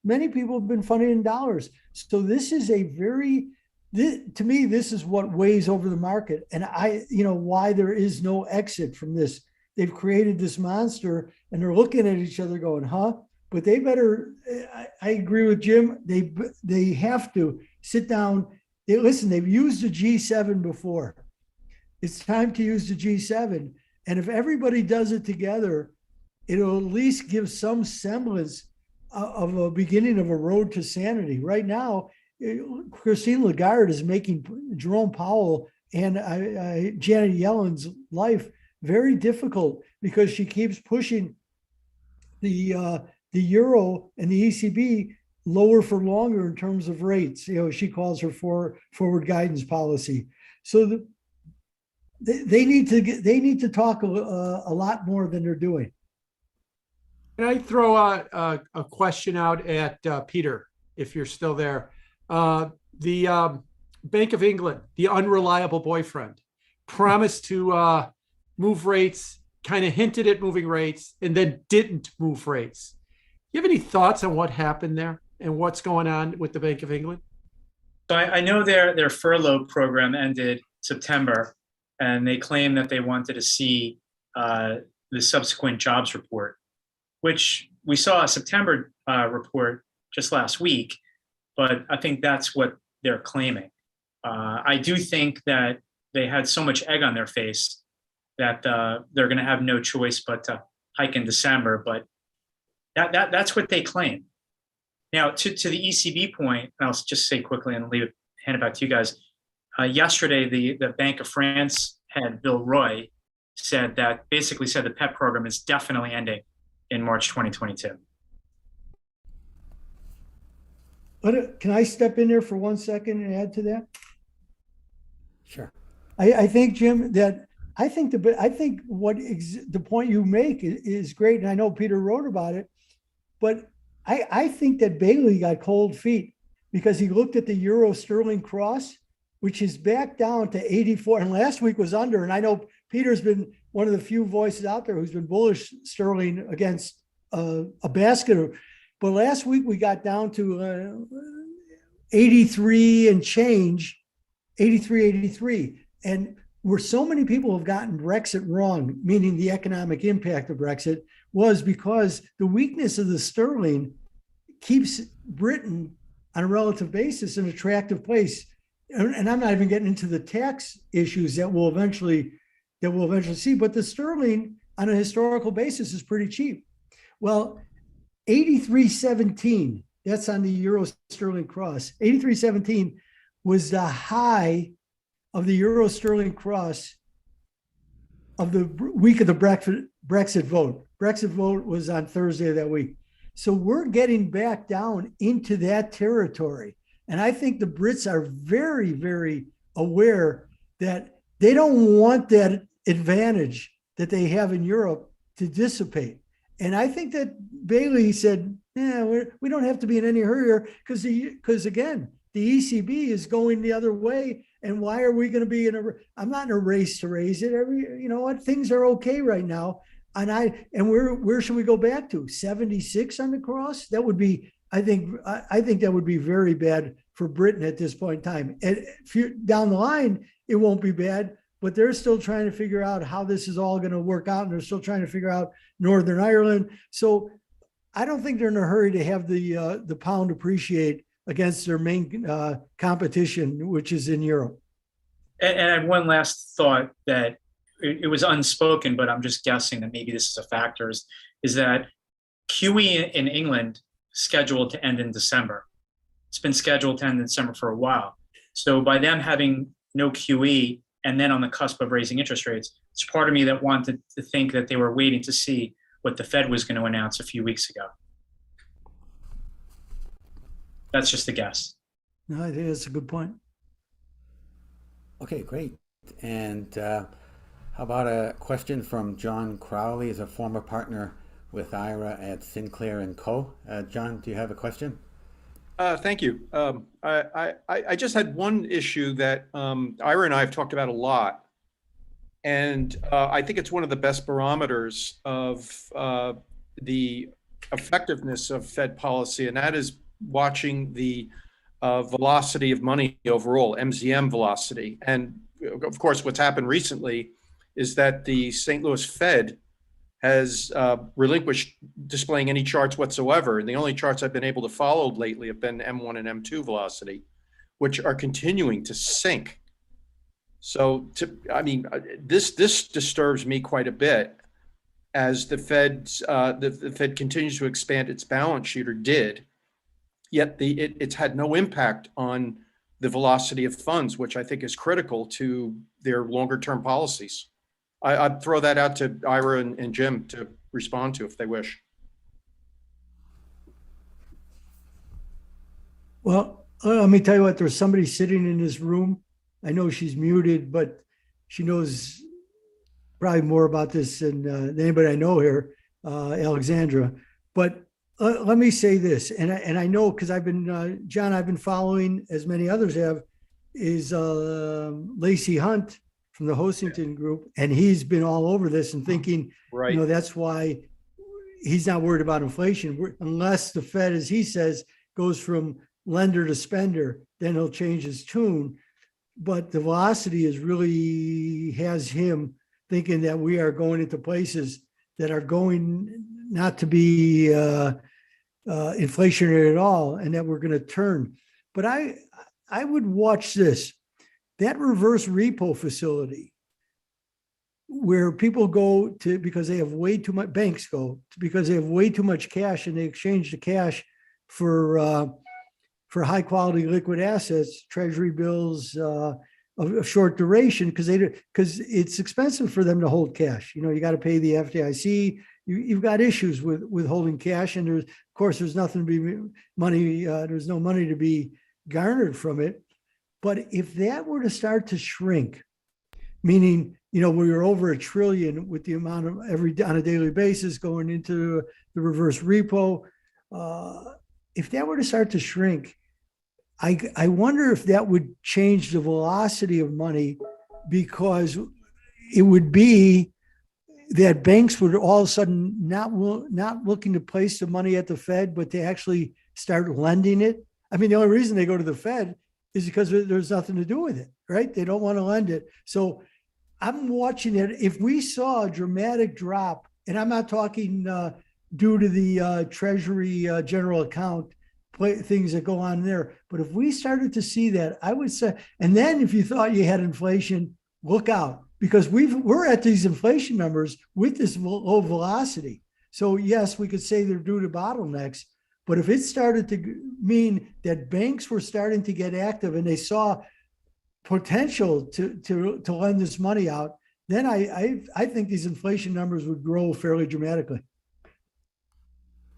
many people have been funding in dollars. So this is to me, this is what weighs over the market. And why there is no exit from this. They've created this monster and they're looking at each other going, huh? But they better, I agree with Jim. They have to sit down. Listen, they've used the G7 before. It's time to use the G7. And if everybody does it together, it'll at least give some semblance of a beginning of a road to sanity. Right now, Christine Lagarde is making Jerome Powell and Janet Yellen's life very difficult because she keeps pushing the euro and the ECB lower for longer in terms of rates. She calls her forward guidance policy. So they need to talk a lot more than they're doing. Can I throw a question out at Peter, if you're still there? The Bank of England, the unreliable boyfriend, promised to move rates, kind of hinted at moving rates, and then didn't move rates. You have any thoughts on what happened there and what's going on with the Bank of England? So I know their furlough program ended September, and they claim that they wanted to see the subsequent jobs report, which we saw a September report just last week, but I think that's what they're claiming. I do think that they had so much egg on their face that they're going to have no choice but to hike in December, but that's what they claim. Now, to the ECB point, and I'll just say quickly and hand it back to you guys. Yesterday, the Bank of France head, Bill Roy, basically said the PEP program is definitely ending in March 2022. But can I step in there for 1 second and add to that? Sure. I think, Jim, that I think the point you make is great, and I know Peter wrote about it, but I think that Bailey got cold feet because he looked at the euro sterling cross, which is back down to 84, and last week was under. And I know Peter's been one of the few voices out there who's been bullish sterling against a basket. But last week we got down to 83 and change, 83. And where so many people have gotten Brexit wrong, meaning the economic impact of Brexit, was because the weakness of the sterling keeps Britain on a relative basis an attractive place. And I'm not even getting into the tax issues that we'll eventually see, but the sterling on a historical basis is pretty cheap. Well, 83.17, that's on the euro sterling cross. 83.17 was the high of the euro sterling cross of the week of the Brexit vote. Brexit vote was on Thursday of that week. So we're getting back down into that territory. And I think the Brits are very, very aware that they don't want that advantage that they have in Europe to dissipate. And I think that Bailey said, yeah, we don't have to be in any hurry here because again, the ECB is going the other way. And why are we going to be I'm not in a race to raise it. You know what? Things are okay right now. And where should we go back to? 76 on the cross? That would be, I think that would be very bad for Britain at this point in time. And down the line, it won't be bad, but they're still trying to figure out how this is all going to work out. And they're still trying to figure out Northern Ireland. So I don't think they're in a hurry to have the pound appreciate against their main competition, which is in Europe. And I have one last thought that it was unspoken, but I'm just guessing that maybe this is a factor, is that QE in England scheduled to end in December. It's been scheduled to end in December for a while. So by them having no QE and then on the cusp of raising interest rates, it's part of me that wanted to think that they were waiting to see what the Fed was going to announce a few weeks ago. That's just a guess. No, I think that's a good point. Okay, great. And how about a question from John Crowley, is a former partner with Ira at Sinclair & Co. John, do you have a question? Thank you. I just had one issue that Ira and I have talked about a lot. And I think it's one of the best barometers of the effectiveness of Fed policy, and that is watching the velocity of money overall, MZM velocity. And of course, what's happened recently is that the St. Louis Fed has relinquished displaying any charts whatsoever. And the only charts I've been able to follow lately have been M1 and M2 velocity, which are continuing to sink. So, this disturbs me quite a bit as the Fed continues to expand its balance sheet, or did, yet it's had no impact on the velocity of funds, which I think is critical to their longer term policies. I'd throw that out to Ira and Jim to respond to if they wish. Well, let me tell you what, there's somebody sitting in this room. I know she's muted, but she knows probably more about this than anybody I know here, Alexandra. But let me say this, and I know because I've been, John, I've been following, as many others have, is Lacey Hunt from the Hosington Group, and he's been all over this and thinking, Right. you know, that's why he's not worried about inflation, unless the Fed, as he says, goes from lender to spender, then he'll change his tune. But the velocity is really has him thinking that we are going into places that are going not to be inflationary at all, and that we're going to turn. But I would watch this. That reverse repo facility where people go to because they have way too much, banks go because they have way too much cash and they exchange the cash for high quality liquid assets, treasury bills, of short duration because it's expensive for them to hold cash. You got to pay the FDIC. You've got issues with holding cash, and of course there's nothing to be money. There's no money to be garnered from it. But if that were to start to shrink, meaning we were over $1 trillion with the amount of on a daily basis going into the reverse repo, if that were to start to shrink, I wonder if that would change the velocity of money, because it would be that banks would all of a sudden not looking to place the money at the Fed, but they actually start lending it. I mean, the only reason they go to the Fed is because there's nothing to do with it, right? They don't want to lend it. So I'm watching it. If we saw a dramatic drop, and I'm not talking due to the Treasury general account things that go on there, but if we started to see that, I would say, and then if you thought you had inflation, look out, because we're at these inflation numbers with this low velocity. So yes, we could say they're due to bottlenecks, but if it started to mean that banks were starting to get active and they saw potential to lend this money out, then I think these inflation numbers would grow fairly dramatically.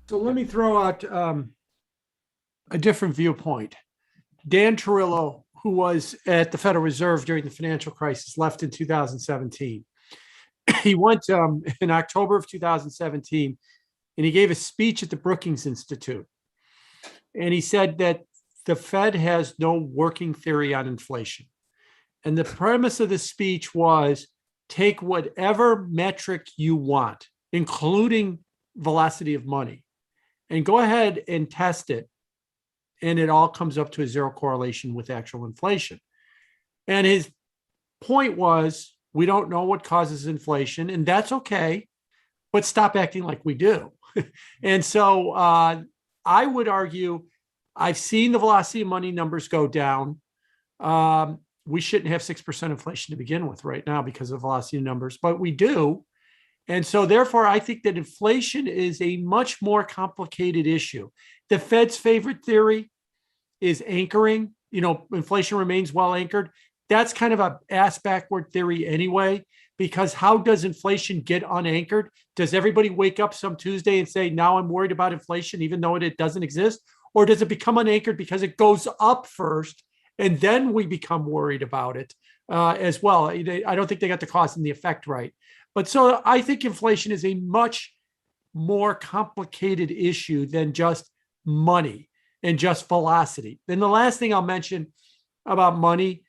So let me throw out a different viewpoint. Dan Tarullo, who was at the Federal Reserve during the financial crisis, left in 2017. He went in October of 2017, and he gave a speech at the Brookings Institute. And he said that the Fed has no working theory on inflation. And the premise of the speech was, take whatever metric you want, including velocity of money, and go ahead and test it. And it all comes up to a zero correlation with actual inflation. And his point was, we don't know what causes inflation, and that's okay, but stop acting like we do. And so I would argue, I've seen the velocity of money numbers go down. We shouldn't have 6% inflation to begin with right now because of velocity numbers, but we do. And so therefore, I think that inflation is a much more complicated issue. The Fed's favorite theory is anchoring. Inflation remains well anchored. That's kind of a ass backward theory anyway, because how does inflation get unanchored? Does everybody wake up some Tuesday and say, now I'm worried about inflation, even though it doesn't exist? Or does it become unanchored because it goes up first and then we become worried about it as well? I don't think they got the cause and the effect right. But so I think inflation is a much more complicated issue than just money and just velocity. Then the last thing I'll mention about money,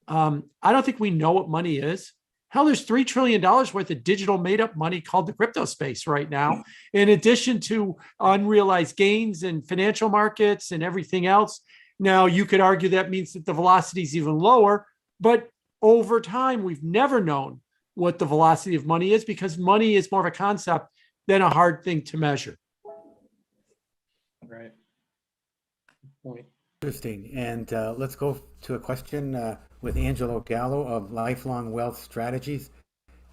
I don't think we know what money is. Hell, there's $3 trillion worth of digital made up money called the crypto space right now, in addition to unrealized gains in financial markets and everything else. Now, you could argue that means that the velocity is even lower, but over time, we've never known what the velocity of money is, because money is more of a concept than a hard thing to measure. Right. Point. Interesting. And let's go to a question with Angelo Gallo of Lifelong Wealth Strategies.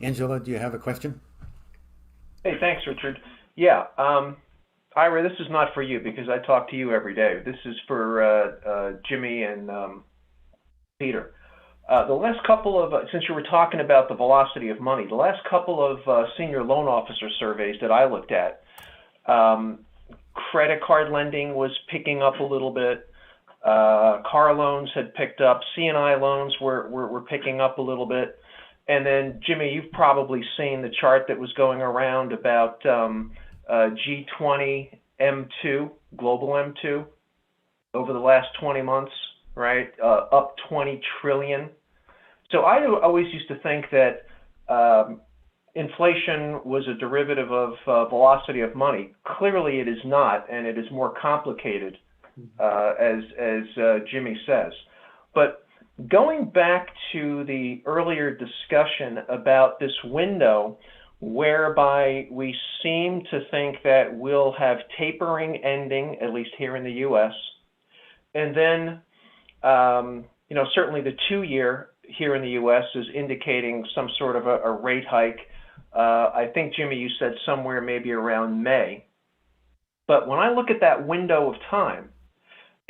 Angelo, do you have a question? Hey, thanks, Richard. Yeah, Ira, this is not for you because I talk to you every day. This is for Jimmy and Peter. The last couple of, since you were talking about the velocity of money, the last couple of senior loan officer surveys that I looked at, credit card lending was picking up a little bit. Car loans had picked up. C&I loans were picking up a little bit. And then, Jimmy, you've probably seen the chart that was going around about G20 M2, global M2, over the last 20 months, right? Up 20 trillion. So I always used to think that inflation was a derivative of velocity of money. Clearly it is not, and it is more complicated, as Jimmy says. But going back to the earlier discussion about this window whereby we seem to think that we'll have tapering ending, at least here in the U.S., and then, certainly the 2-year here in the U.S. is indicating some sort of a rate hike. I think, Jimmy, you said somewhere maybe around May. But when I look at that window of time,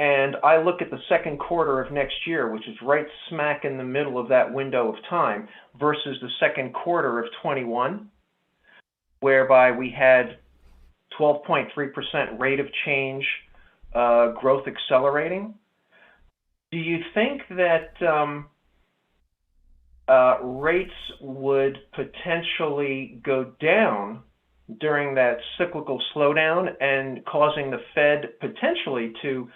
and I look at the second quarter of next year, which is right smack in the middle of that window of time, versus the second quarter of 21, whereby we had 12.3% rate of change growth accelerating. Do you think that rates would potentially go down during that cyclical slowdown and causing the Fed potentially to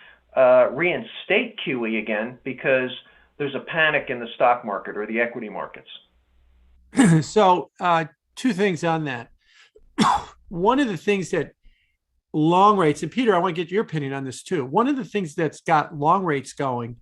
reinstate QE again because there's a panic in the stock market or the equity markets? So two things on that. One of the things that long rates, and Peter, I want to get your opinion on this too. One of the things that's got long rates going,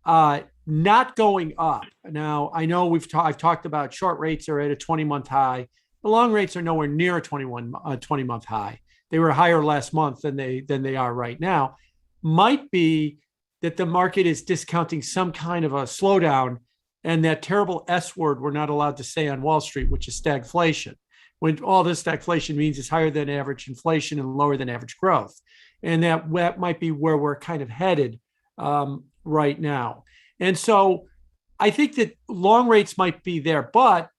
not going up. Now, I know I've talked about short rates are at a 20-month high. The long rates are nowhere near a 20-month high. They were higher last month than they are right now. Might be that the market is discounting some kind of a slowdown and that terrible S word we're not allowed to say on Wall Street, which is stagflation. When all this stagflation means is higher than average inflation and lower than average growth. And that might be where we're kind of headed right now. And so I think that long rates might be there. But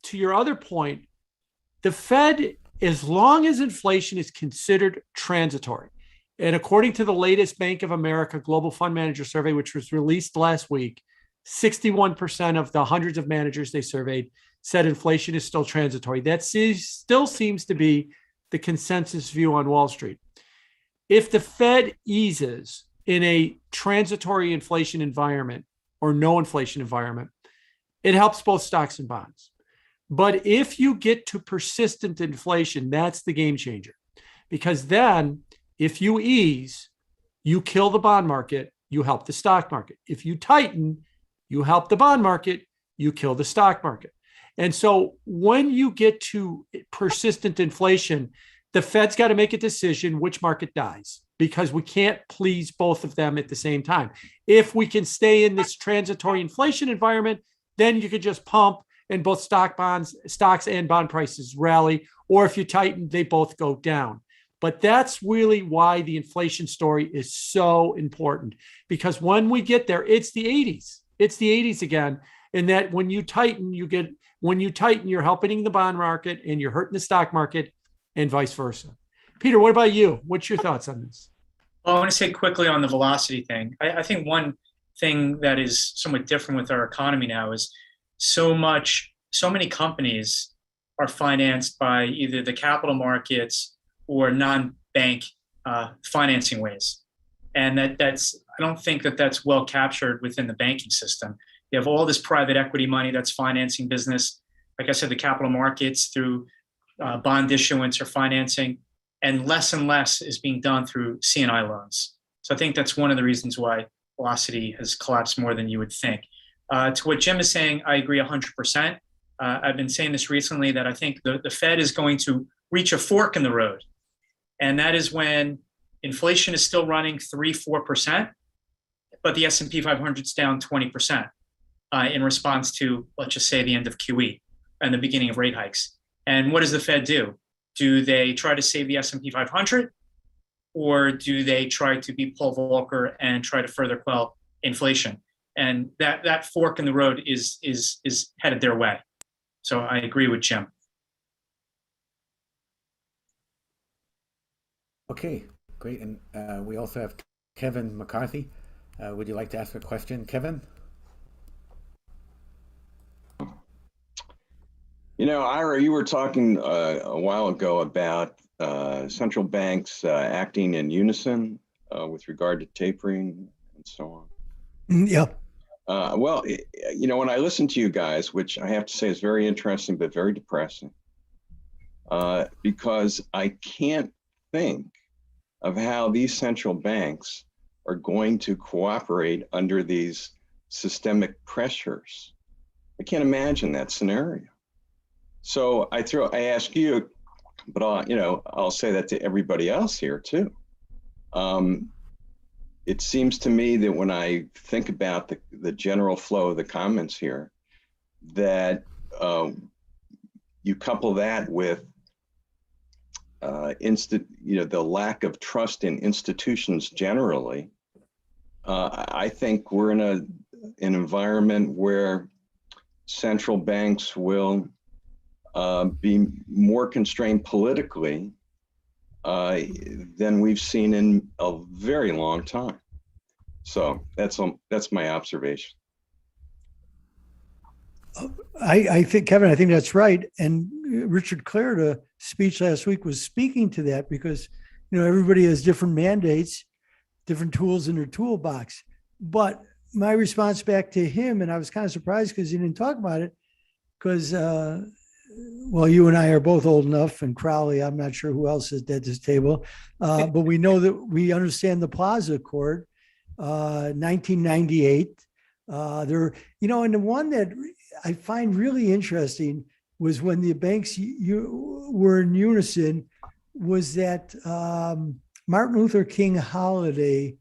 to your other point, the Fed, as long as inflation is considered transitory, and according to the latest Bank of America Global Fund Manager Survey, which was released last week, 61% of the hundreds of managers they surveyed said inflation is still transitory. That still seems to be the consensus view on Wall Street. If the Fed eases in a transitory inflation environment or no inflation environment, it helps both stocks and bonds. But if you get to persistent inflation, that's the game changer. Because then if you ease, you kill the bond market, you help the stock market. If you tighten, you help the bond market, you kill the stock market. And so when you get to persistent inflation, the Fed's got to make a decision which market dies, because we can't please both of them at the same time. If we can stay in this transitory inflation environment, then you could just pump and both stocks and bond prices rally. Or if you tighten, they both go down. But that's really why the inflation story is so important, because when we get there, it's the 80s. It's the 80s again. And that when you tighten, you're helping the bond market and you're hurting the stock market, and vice versa. Peter, what about you? What's your thoughts on this? Well, I want to say quickly on the velocity thing. I think one thing that is somewhat different with our economy now is so many companies are financed by either the capital markets or non-bank financing ways. And I don't think that's well captured within the banking system. You have all this private equity money that's financing business. Like I said, the capital markets through bond issuance or financing, and less is being done through C&I loans. So I think that's one of the reasons why velocity has collapsed more than you would think. To what Jim is saying, I agree 100%. I've been saying this recently that I think the Fed is going to reach a fork in the road. And that is when inflation is still running 3-4%, but the S&P 500 is down 20% in response to, let's just say, the end of QE and the beginning of rate hikes. And what does the Fed do? Do they try to save the S&P 500, or do they try to be Paul Volcker and try to further quell inflation? And that fork in the road is headed their way. So I agree with Jim. Okay, great. And we also have Kevin McCarthy. Would you like to ask a question, Kevin? You know, Ira, you were talking a while ago about central banks acting in unison with regard to tapering and so on. Yeah. Well, you know, when I listen to you guys, which I have to say is very interesting, but very depressing, because I can't think of how these central banks are going to cooperate under these systemic pressures. I can't imagine that scenario. So I ask you, but I'll say that to everybody else here too. It seems to me that when I think about the general flow of the comments here, that you couple that with the lack of trust in institutions generally, I think we're in an environment where central banks will be more constrained politically than we've seen in a very long time. So that's my observation. I think, Kevin, I think that's right. And Richard Clarida speech last week was speaking to that because, everybody has different mandates, different tools in their toolbox. But my response back to him, and I was kind of surprised because he didn't talk about it, because, you and I are both old enough, and Crowley, I'm not sure who else is at this table, but we know that we understand the Plaza Accord, 1998. And the one that I find really interesting was when the banks were in unison, was that Martin Luther King holiday.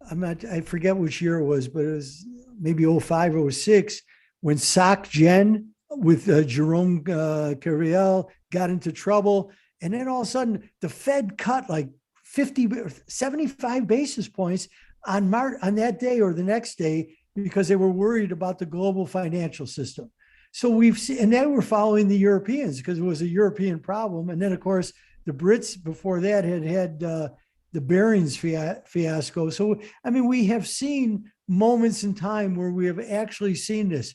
I forget which year it was, but it was maybe 05 or 06 when Soc Gen with Jerome Carriel got into trouble. And then all of a sudden the Fed cut like 75 basis points on that day or the next day, because they were worried about the global financial system. So we've seen, and then we're following the Europeans because it was a European problem. And then of course, the Brits before that had the Barings fiasco. So, we have seen moments in time where we have actually seen this.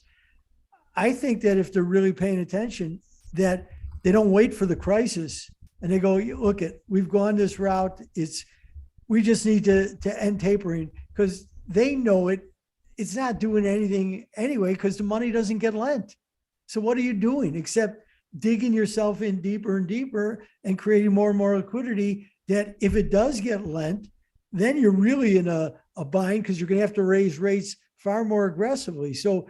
I think that if they're really paying attention, that they don't wait for the crisis and they go, look, we've gone this route. We just need to end tapering, because they know it's not doing anything anyway, because the money doesn't get lent. So what are you doing except digging yourself in deeper and deeper and creating more and more liquidity that if it does get lent, then you're really in a bind, because you're going to have to raise rates far more aggressively. So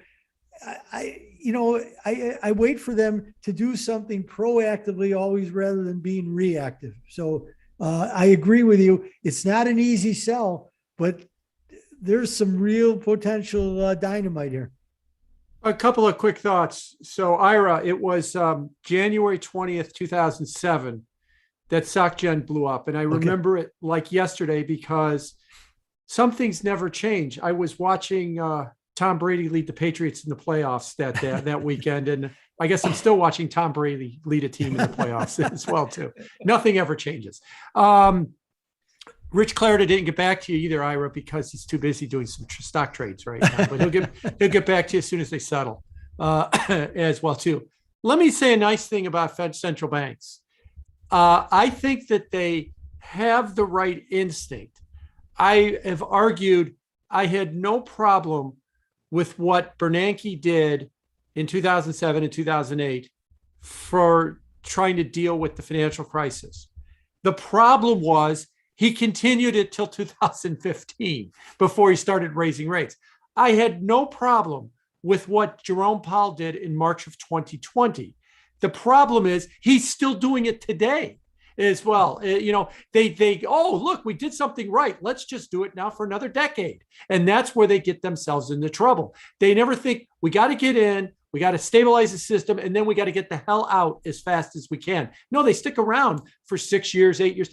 I wait for them to do something proactively always rather than being reactive. So I agree with you. It's not an easy sell, but there's some real potential dynamite here. A couple of quick thoughts. So Ira, it was January 20th, 2007 that SocGen blew up. And I remember it like yesterday because some things never change. I was watching Tom Brady lead the Patriots in the playoffs that weekend. And I guess I'm still watching Tom Brady lead a team in the playoffs as well, too. Nothing ever changes. Rich Clarida didn't get back to you either, Ira, because he's too busy doing some stock trades right now. But he'll get back to you as soon as they settle as well, too. Let me say a nice thing about Fed central banks. I think that they have the right instinct. I have argued I had no problem with what Bernanke did in 2007 and 2008 for trying to deal with the financial crisis. The problem was he continued it till 2015 before he started raising rates. I had no problem with what Jerome Powell did in March of 2020. The problem is he's still doing it today as well. Look, we did something right. Let's just do it now for another decade. And that's where they get themselves into trouble. They never think we got to get in, we got to stabilize the system, and then we got to get the hell out as fast as we can. No, they stick around for 6 years, 8 years.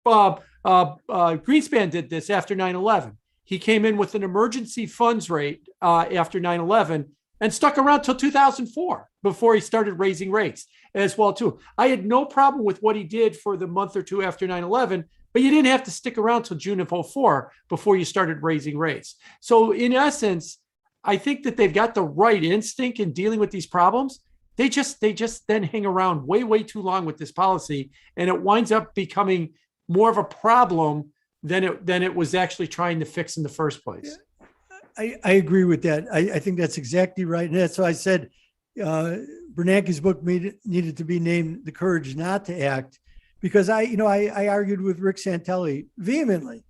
Greenspan did this after 9/11. He came in with an emergency funds rate after 9/11 and stuck around till 2004 before he started raising rates as well, too. I had no problem with what he did for the month or two after 9/11, but you didn't have to stick around till June of 2004 before you started raising rates. So in essence, I think that they've got the right instinct in dealing with these problems. They just then hang around way, way too long with this policy, and it winds up becoming more of a problem than it was actually trying to fix in the first place. I agree with that. I think that's exactly right. And that's why I said Bernanke's book needed to be named The Courage Not to Act, because I argued with Rick Santelli vehemently,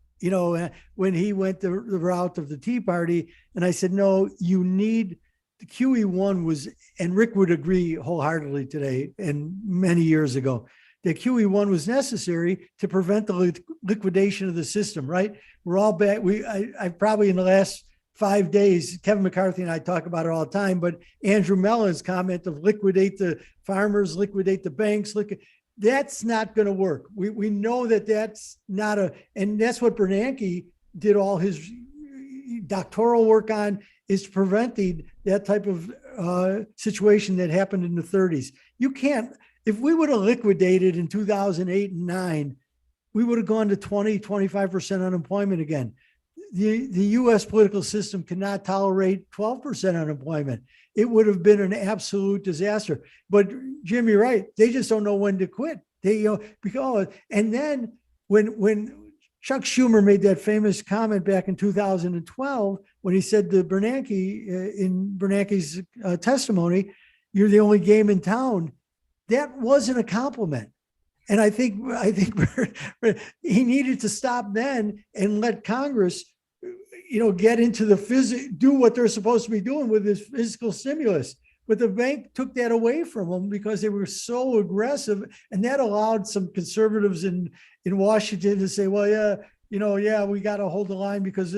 when he went the route of the Tea Party. And I said, no, you need the QE1 was, and Rick would agree wholeheartedly today and many years ago, that QE1 was necessary to prevent the liquidation of the system, right? We're all back. I probably in the last 5 days, Kevin McCarthy and I talk about it all the time, but Andrew Mellon's comment of liquidate the farmers, liquidate the banks, that's not going to work. We know that that's not and that's what Bernanke did all his doctoral work on is preventing that type of situation that happened in the 30s. You can't, if we would have liquidated in 2008 and 9, we would have gone to 20, 25% unemployment again. The US political system cannot tolerate 12% unemployment. It would have been an absolute disaster. But Jim, you're right. They just don't know when to quit. Because, and then when Chuck Schumer made that famous comment back in 2012, when he said to Bernanke, in Bernanke's testimony, "You're the only game in town," that wasn't a compliment. And I think he needed to stop then and let Congress, get into the do what they're supposed to be doing with this fiscal stimulus. But the bank took that away from them because they were so aggressive, and that allowed some conservatives in Washington to say, well, we got to hold the line because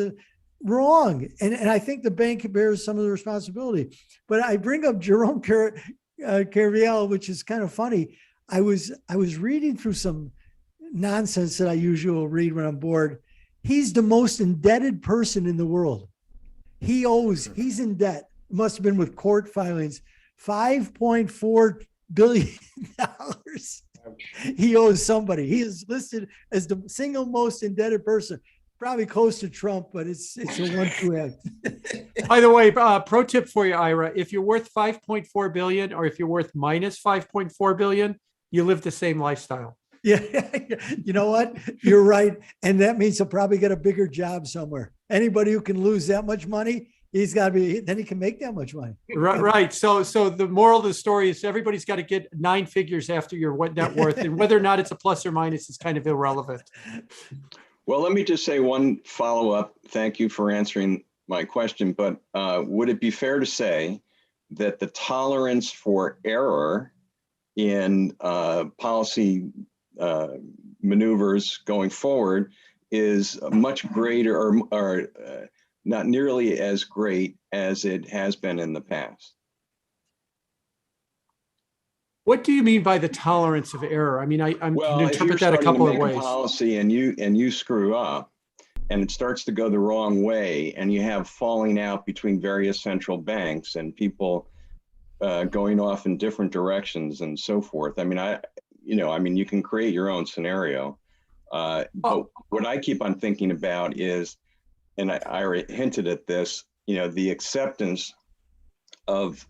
wrong. And I think the bank bears some of the responsibility. But I bring up Jerome Carviel, which is kind of funny. I was reading through some nonsense that I usually read when I'm bored. He's the most indebted person in the world. He's in debt. Must have been with court filings, $5.4 billion. He owes somebody. He is listed as the single most indebted person, probably close to Trump, but it's a 1-2 act. By the way, pro tip for you, Ira, if you're worth 5.4 billion or if you're worth minus 5.4 billion, you live the same lifestyle. Yeah, you know what? You're right. And that means he'll probably get a bigger job somewhere. Anybody who can lose that much money, he's got to be, then he can make that much money. Right. So the moral of the story is everybody's got to get 9 figures after your net worth, and whether or not it's a plus or minus is kind of irrelevant. Well, let me just say one follow-up. Thank you for answering my question, but would it be fair to say that the tolerance for error in policy maneuvers going forward is much greater or not nearly as great as it has been in the past? What do you mean by the tolerance of error? I mean, I can interpret that a couple of ways. Policy and you screw up, and it starts to go the wrong way, and you have falling out between various central banks and people going off in different directions and so forth. I mean, you can create your own scenario. But what I keep on thinking about is, and I hinted at this, the acceptance of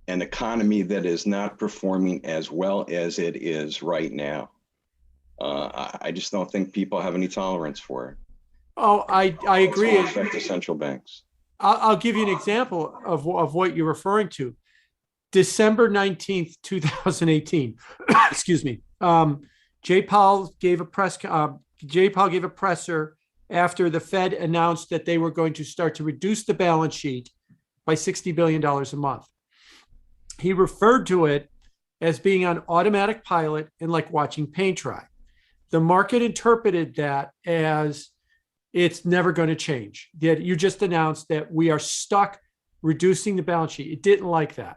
an economy that is not performing as well as it is right now. I just don't think people have any tolerance for it. Oh, I agree. With respect to central banks. I'll give you an example of what you're referring to. December 19th, 2018. Excuse me. Jay Powell gave a presser after the Fed announced that they were going to start to reduce the balance sheet by $60 billion a month. He referred to it as being on automatic pilot and like watching paint dry. The market interpreted that as it's never going to change. That you just announced that we are stuck reducing the balance sheet. It didn't like that.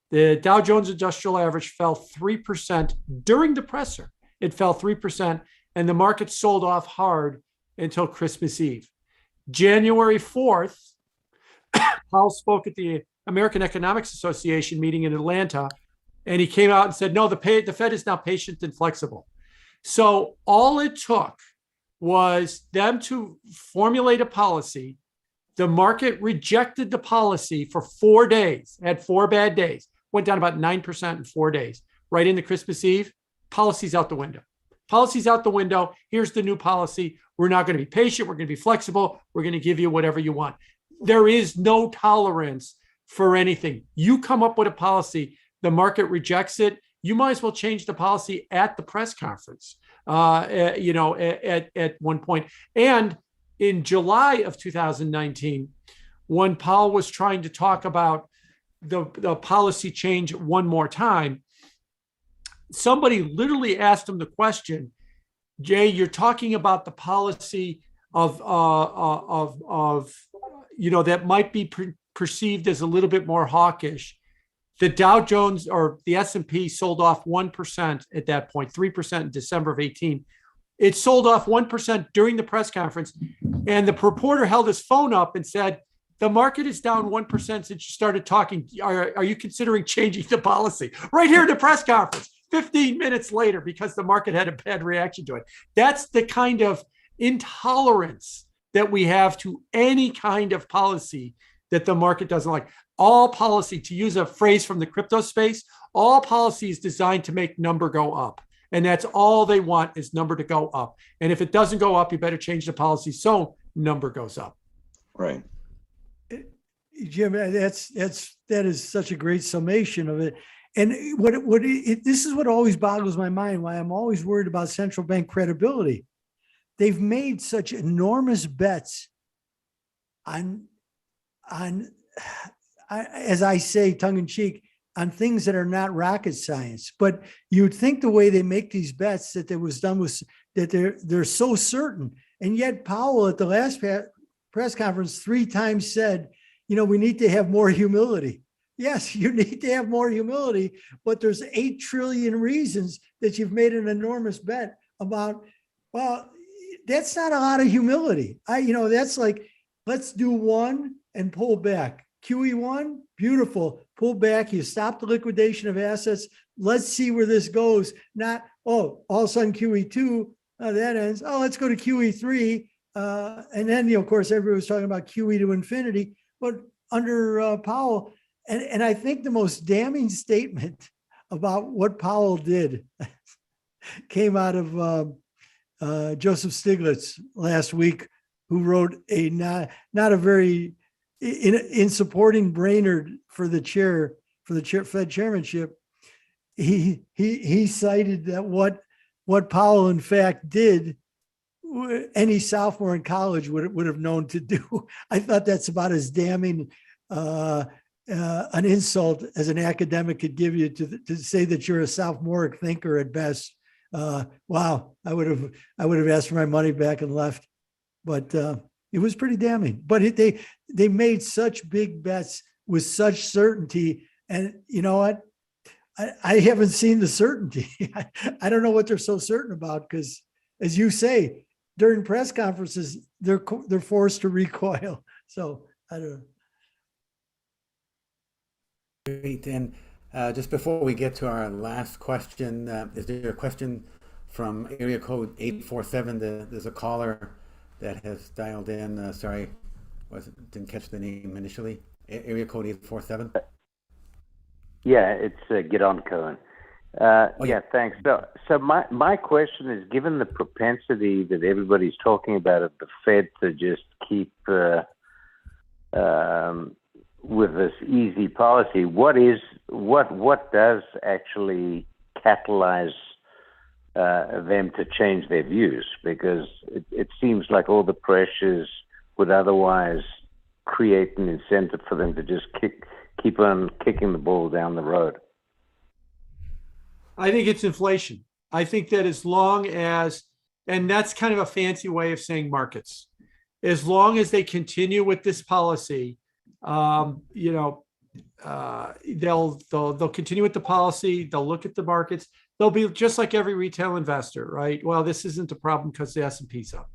The Dow Jones Industrial Average fell 3% during the presser. It fell 3%, and the market sold off hard until Christmas Eve. January 4th, Powell spoke at the American Economics Association meeting in Atlanta, and he came out and said, no, the Fed is now patient and flexible. So all it took was them to formulate a policy. The market rejected the policy for 4 days, had 4 bad days, went down about 9% in 4 days. Right into Christmas Eve, policy's out the window. Policy's out the window. Here's the new policy. We're not going to be patient. We're going to be flexible. We're going to give you whatever you want. There is no tolerance for anything. You come up with a policy, the market rejects it. You might as well change the policy at the press conference, at one point. And in July of 2019, when Powell was trying to talk about the policy change one more time, somebody literally asked him the question, Jay, you're talking about the policy of that might be perceived as a little bit more hawkish. The Dow Jones or the S&P sold off 1% at that point, 3% in December of 18. It sold off 1% during the press conference. And the reporter held his phone up and said, the market is down 1% since you started talking. Are you considering changing the policy? Right here in the press conference, 15 minutes later, because the market had a bad reaction to it. That's the kind of intolerance that we have to any kind of policy that the market doesn't like. All policy, to use a phrase from the crypto space, all policy is designed to make number go up. And that's all they want is number to go up. And if it doesn't go up, you better change the policy so number goes up. Right. Jim, that is such a great summation of it. And this is what always boggles my mind, why I'm always worried about central bank credibility. They've made such enormous bets on as I say, tongue in cheek, on things that are not rocket science. But you'd think the way they make these bets that it was done was that they're so certain. And yet Powell at the last press conference 3 times said, we need to have more humility. Yes, you need to have more humility, but there's 8 trillion reasons that you've made an enormous bet about. Well, that's not a lot of humility. That's like, let's do one and pull back. QE1, beautiful. Pull back. You stop the liquidation of assets. Let's see where this goes. Not, all of a sudden QE2, that ends. Let's go to QE3. And then, of course, everybody was talking about QE to infinity. But under Powell, and I think the most damning statement about what Powell did came out of Joseph Stiglitz last week, who wrote a not a very in supporting Brainerd for the Fed chairmanship. He cited that what Powell in fact did, any sophomore in college would have known to do. I thought that's about as damning an insult as an academic could give you to say that you're a sophomoric thinker at best. Wow, I would have asked for my money back and left. But it was pretty damning. But they made such big bets with such certainty, and you know what? I haven't seen the certainty. I don't know what they're so certain about, because, as you say, during press conferences, they're forced to recoil. So I don't know. Great. And just before we get to our last question, is there a question from area code 847? There's a caller that has dialed in. Sorry, didn't catch the name initially. Area code 847. Yeah, it's Gidon Cohen. Yeah, thanks. So my question is, given the propensity that everybody's talking about of the Fed to just keep with this easy policy, what does actually catalyze them to change their views? Because it seems like all the pressures would otherwise create an incentive for them to just keep on kicking the ball down the road. I think it's inflation. I think that as long as, and that's kind of a fancy way of saying markets, as long as they continue with this policy, they'll continue with the policy. They'll look at the markets. They'll be just like every retail investor, right? Well, this isn't a problem because the S&P's up.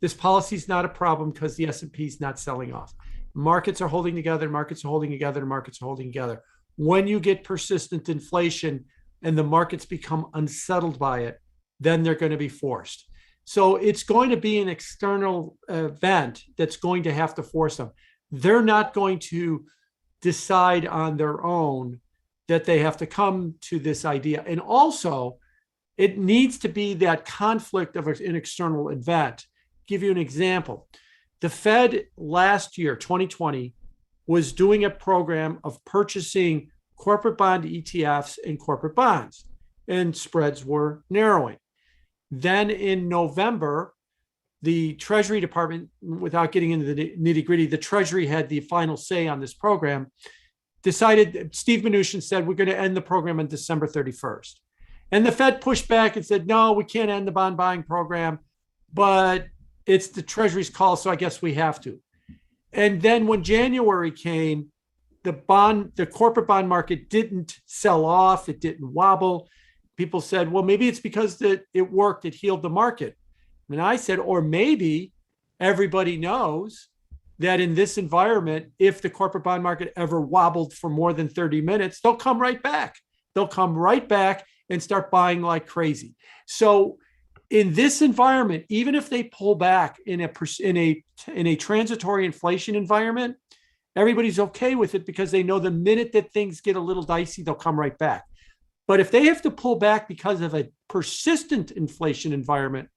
This policy is not a problem because the S&P's not selling off. Markets are holding together. Markets are holding together. Markets are holding together. When you get persistent inflation and the markets become unsettled by it, then they're going to be forced. So it's going to be an external event that's going to have to force them. They're not going to decide on their own that they have to come to this idea. And also, it needs to be that conflict of an external event. Give you an example. The Fed last year, 2020, was doing a program of purchasing corporate bond ETFs and corporate bonds, and spreads were narrowing. Then in November, the Treasury Department, without getting into the nitty gritty, the Treasury had the final say on this program, decided, Steve Mnuchin said, we're going to end the program on December 31st. And the Fed pushed back and said, no, we can't end the bond buying program, but it's the Treasury's call, so I guess we have to. And then when January came, the corporate bond market didn't sell off, it didn't wobble. People said, well, maybe it's because it worked, it healed the market. And I said, or maybe everybody knows that in this environment, if the corporate bond market ever wobbled for more than 30 minutes, they'll come right back. They'll come right back and start buying like crazy. So in this environment, even if they pull back in a transitory inflation environment, everybody's okay with it because they know the minute that things get a little dicey, they'll come right back. But if they have to pull back because of a persistent inflation environment,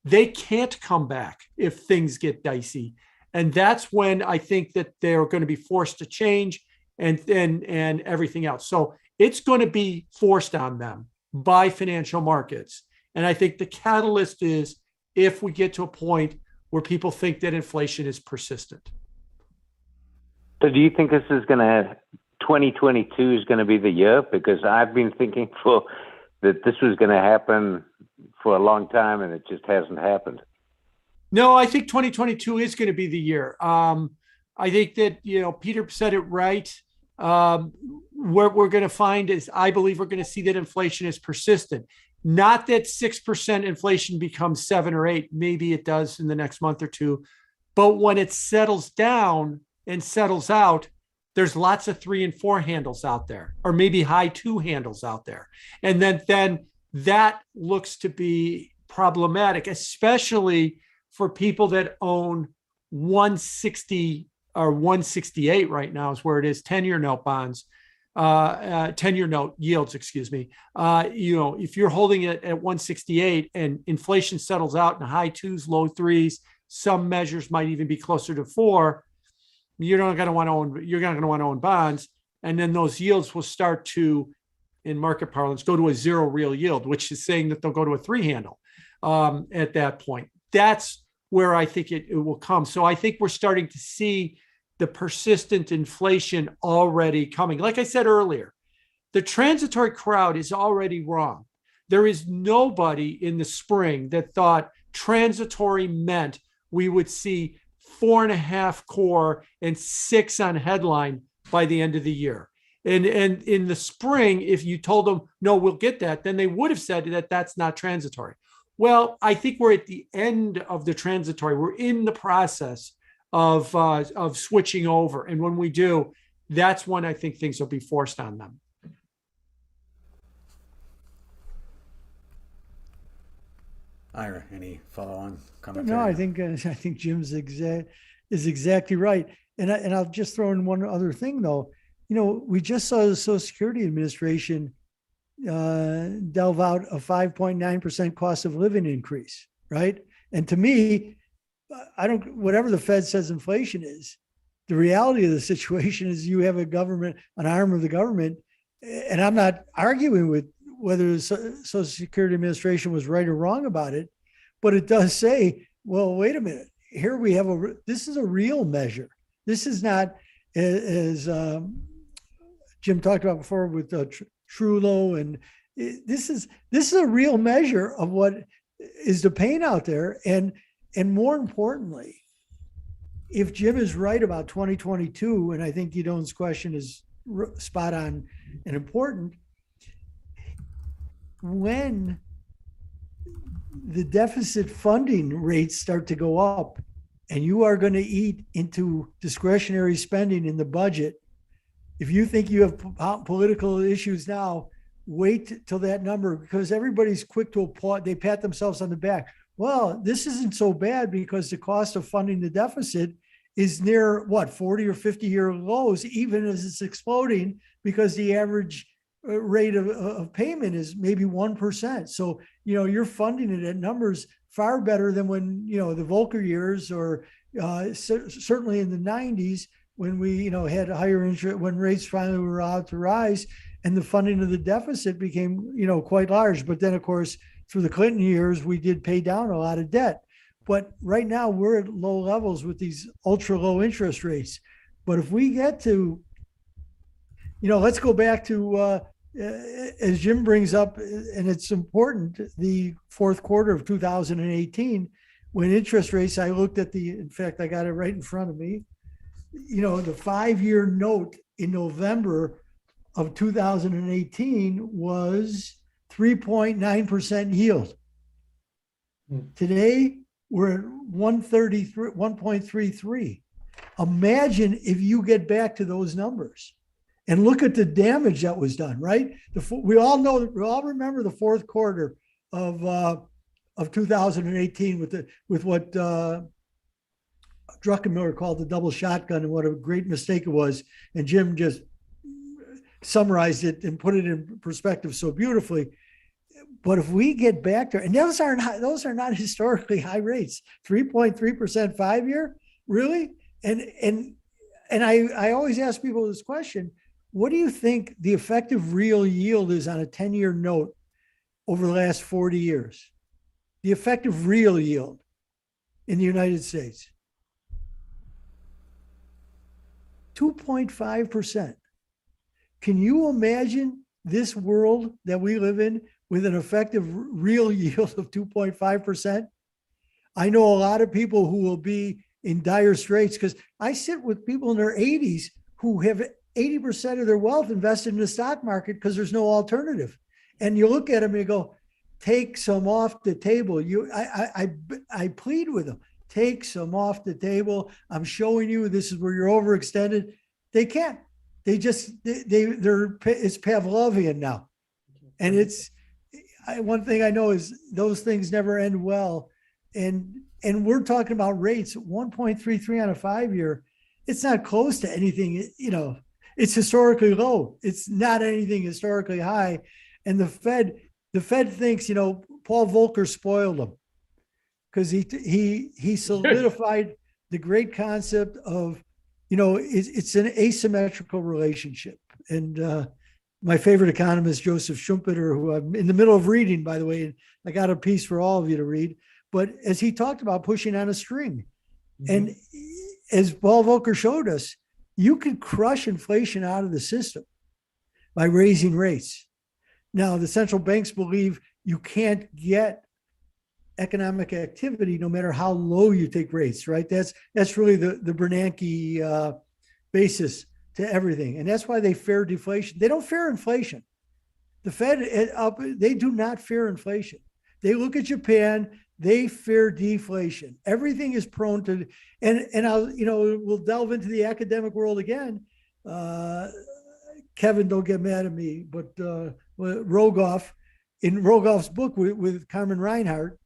they can't come back if things get dicey. And that's when I think that they're going to be forced to change and everything else. So it's going to be forced on them by financial markets. And I think the catalyst is if we get to a point where people think that inflation is persistent. So do you think this is going to, 2022 is going to be the year? Because I've been thinking that this was going to happen for a long time and it just hasn't happened. No, I think 2022 is going to be the year. I think that, Peter said it right. What we're going to find is, I believe we're going to see that inflation is persistent. Not that 6% inflation becomes 7 or 8. Maybe it does in the next month or two. But when it settles down and settles out, there's lots of 3 and 4 handles out there, or maybe high 2 handles out there. And then that looks to be problematic, especially for people that own 160 or 168 right now is where it is, 10-year note bonds, 10-year note yields, excuse me. If you're holding it at 168 and inflation settles out in high 2s, low 3s, some measures might even be closer to 4, you're not going to want to own bonds. And then those yields will start to, in market parlance, go to a 0 real yield, which is saying that they'll go to a 3 handle at that point. That's where I think it will come. So I think we're starting to see the persistent inflation already coming. Like I said earlier, the transitory crowd is already wrong. There is nobody in the spring that thought transitory meant we would see 4.5 core and 6 on headline by the end of the year. And in the spring, if you told them, no, we'll get that, then they would have said that that's not transitory. Well, I think we're at the end of the transitory. We're in the process of switching over. And when we do, that's when I think things will be forced on them. Ira, any follow-on commentary? No, I think Jim's is exactly right. And I'll just throw in one other thing, though. We just saw the Social Security Administration delve out a 5.9% cost of living increase, right? And to me, whatever the Fed says inflation is, the reality of the situation is you have an arm of the government, and I'm not arguing with whether the Social Security Administration was right or wrong about it, but it does say, well, wait a minute, here we have this is a real measure. This is not, as Jim talked about before with Trullo, and this is a real measure of what is the pain out there. And more importantly, if Jim is right about 2022, and I think Gidon's question is spot on and important, when the deficit funding rates start to go up and you are going to eat into discretionary spending in the budget, if you think you have political issues now, wait till that number, because everybody's quick to applaud. They pat themselves on the back. Well, this isn't so bad because the cost of funding the deficit is near 40 or 50 year lows, even as it's exploding, because the average rate of payment is maybe 1%. So, you're funding it at numbers far better than when, the Volcker years, or certainly in the 90s, when we, had higher interest, when rates finally were out to rise, and the funding of the deficit became, quite large. But then, of course, through the Clinton years, we did pay down a lot of debt. But right now we're at low levels with these ultra low interest rates. But if we get to, let's go back to, as Jim brings up, and it's important, the fourth quarter of 2018, when interest rates, I looked at in fact, I got it right in front of me, the 5-year note in November of 2018 was 3.9% yield. Today, we're at 133, 1.33. Imagine if you get back to those numbers and look at the damage that was done, right? We all remember the fourth quarter of 2018 with what Druckenmiller called the double shotgun and what a great mistake it was. And Jim just summarized it and put it in perspective so beautifully. But if we get back there, and those are not historically high rates, 3.3% 5-year, really? And I always ask people this question: what do you think the effective real yield is on a 10-year note over the last 40 years? The effective real yield in the United States. 2.5%. Can you imagine this world that we live in with an effective real yield of 2.5%? I know a lot of people who will be in dire straits, because I sit with people in their 80s who have 80% of their wealth invested in the stock market because there's no alternative. And you look at them and you go, take some off the table. I plead with them, take some off the table. I'm showing you this is where you're overextended. They can't. It's Pavlovian now. And one thing I know is those things never end well. And we're talking about rates 1.33 on a 5-year. It's not close to anything, it's historically low. It's not anything historically high. And the Fed thinks, Paul Volcker spoiled them, because he solidified the great concept of, it's an asymmetrical relationship. And my favorite economist, Joseph Schumpeter, who I'm in the middle of reading, by the way, and I got a piece for all of you to read, but as he talked about pushing on a string, and as Paul Volcker showed us, you can crush inflation out of the system by raising rates. Now, the central banks believe you can't get economic activity no matter how low you take rates, right? That's really the Bernanke basis to everything. And that's why they fear deflation. They don't fear inflation. The Fed, they do not fear inflation. They look at Japan, they fear deflation. Everything is prone to, and we'll delve into the academic world again. Kevin, don't get mad at me, but Rogoff, in Rogoff's book with Carmen Reinhart,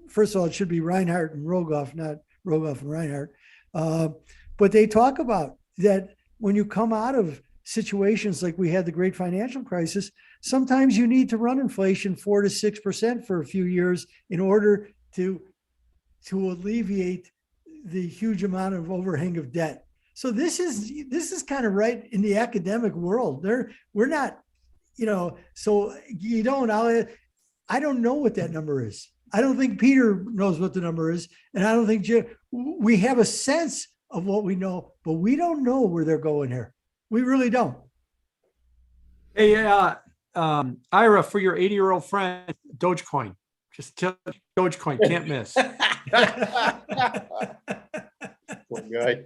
first of all, it should be Reinhart and Rogoff, not Rogoff and Reinhart. But they talk about that when you come out of situations like we had the great financial crisis, sometimes you need to run inflation 4 to 6% for a few years in order to alleviate the huge amount of overhang of debt. So this is kind of right in the academic world. We're not, so I don't know what that number is. I don't think Peter knows what the number is. And I don't think we have a sense of what we know, but we don't know where they're going here. We really don't. Hey, Ira, for your 80-year-old friend, Dogecoin. Just tell Dogecoin, can't miss. Poor guy.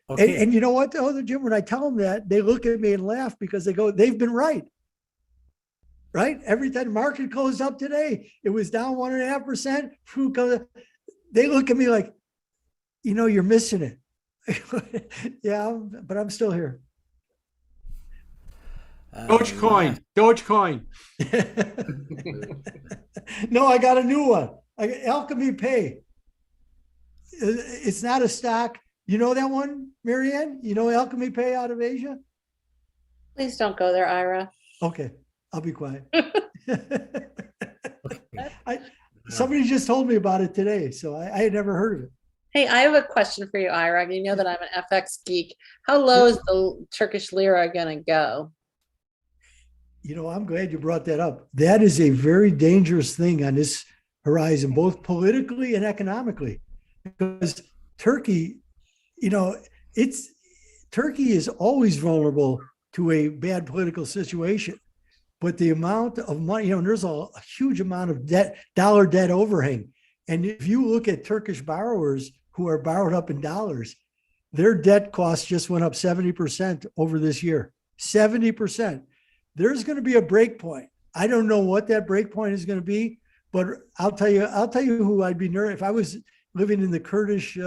Okay. And you know what, though, Jim, when I tell them that, they look at me and laugh because they go, they've been right. Right? Every time the market closed up today, it was down 1.5%. They look at me like, you're missing it. Yeah, but I'm still here. Dogecoin. No, I got a new one. Alchemy Pay. It's not a stock. You know that one, Marianne? You know Alchemy Pay out of Asia? Please don't go there, Ira. Okay, I'll be quiet. Somebody just told me about it today, so I had never heard of it. Hey, I have a question for you, Ira. You know that I'm an FX geek. How low is the Turkish lira going to go? I'm glad you brought that up. That is a very dangerous thing on this horizon, both politically and economically, because Turkey, Turkey is always vulnerable to a bad political situation, but the amount of money, there's a huge amount of dollar debt overhang. And if you look at Turkish borrowers who are borrowed up in dollars, their debt costs just went up 70% over this year. 70%. There's going to be a break point. I don't know what that break point is going to be, but I'll tell you who I'd be nervous if I was living in the Kurdish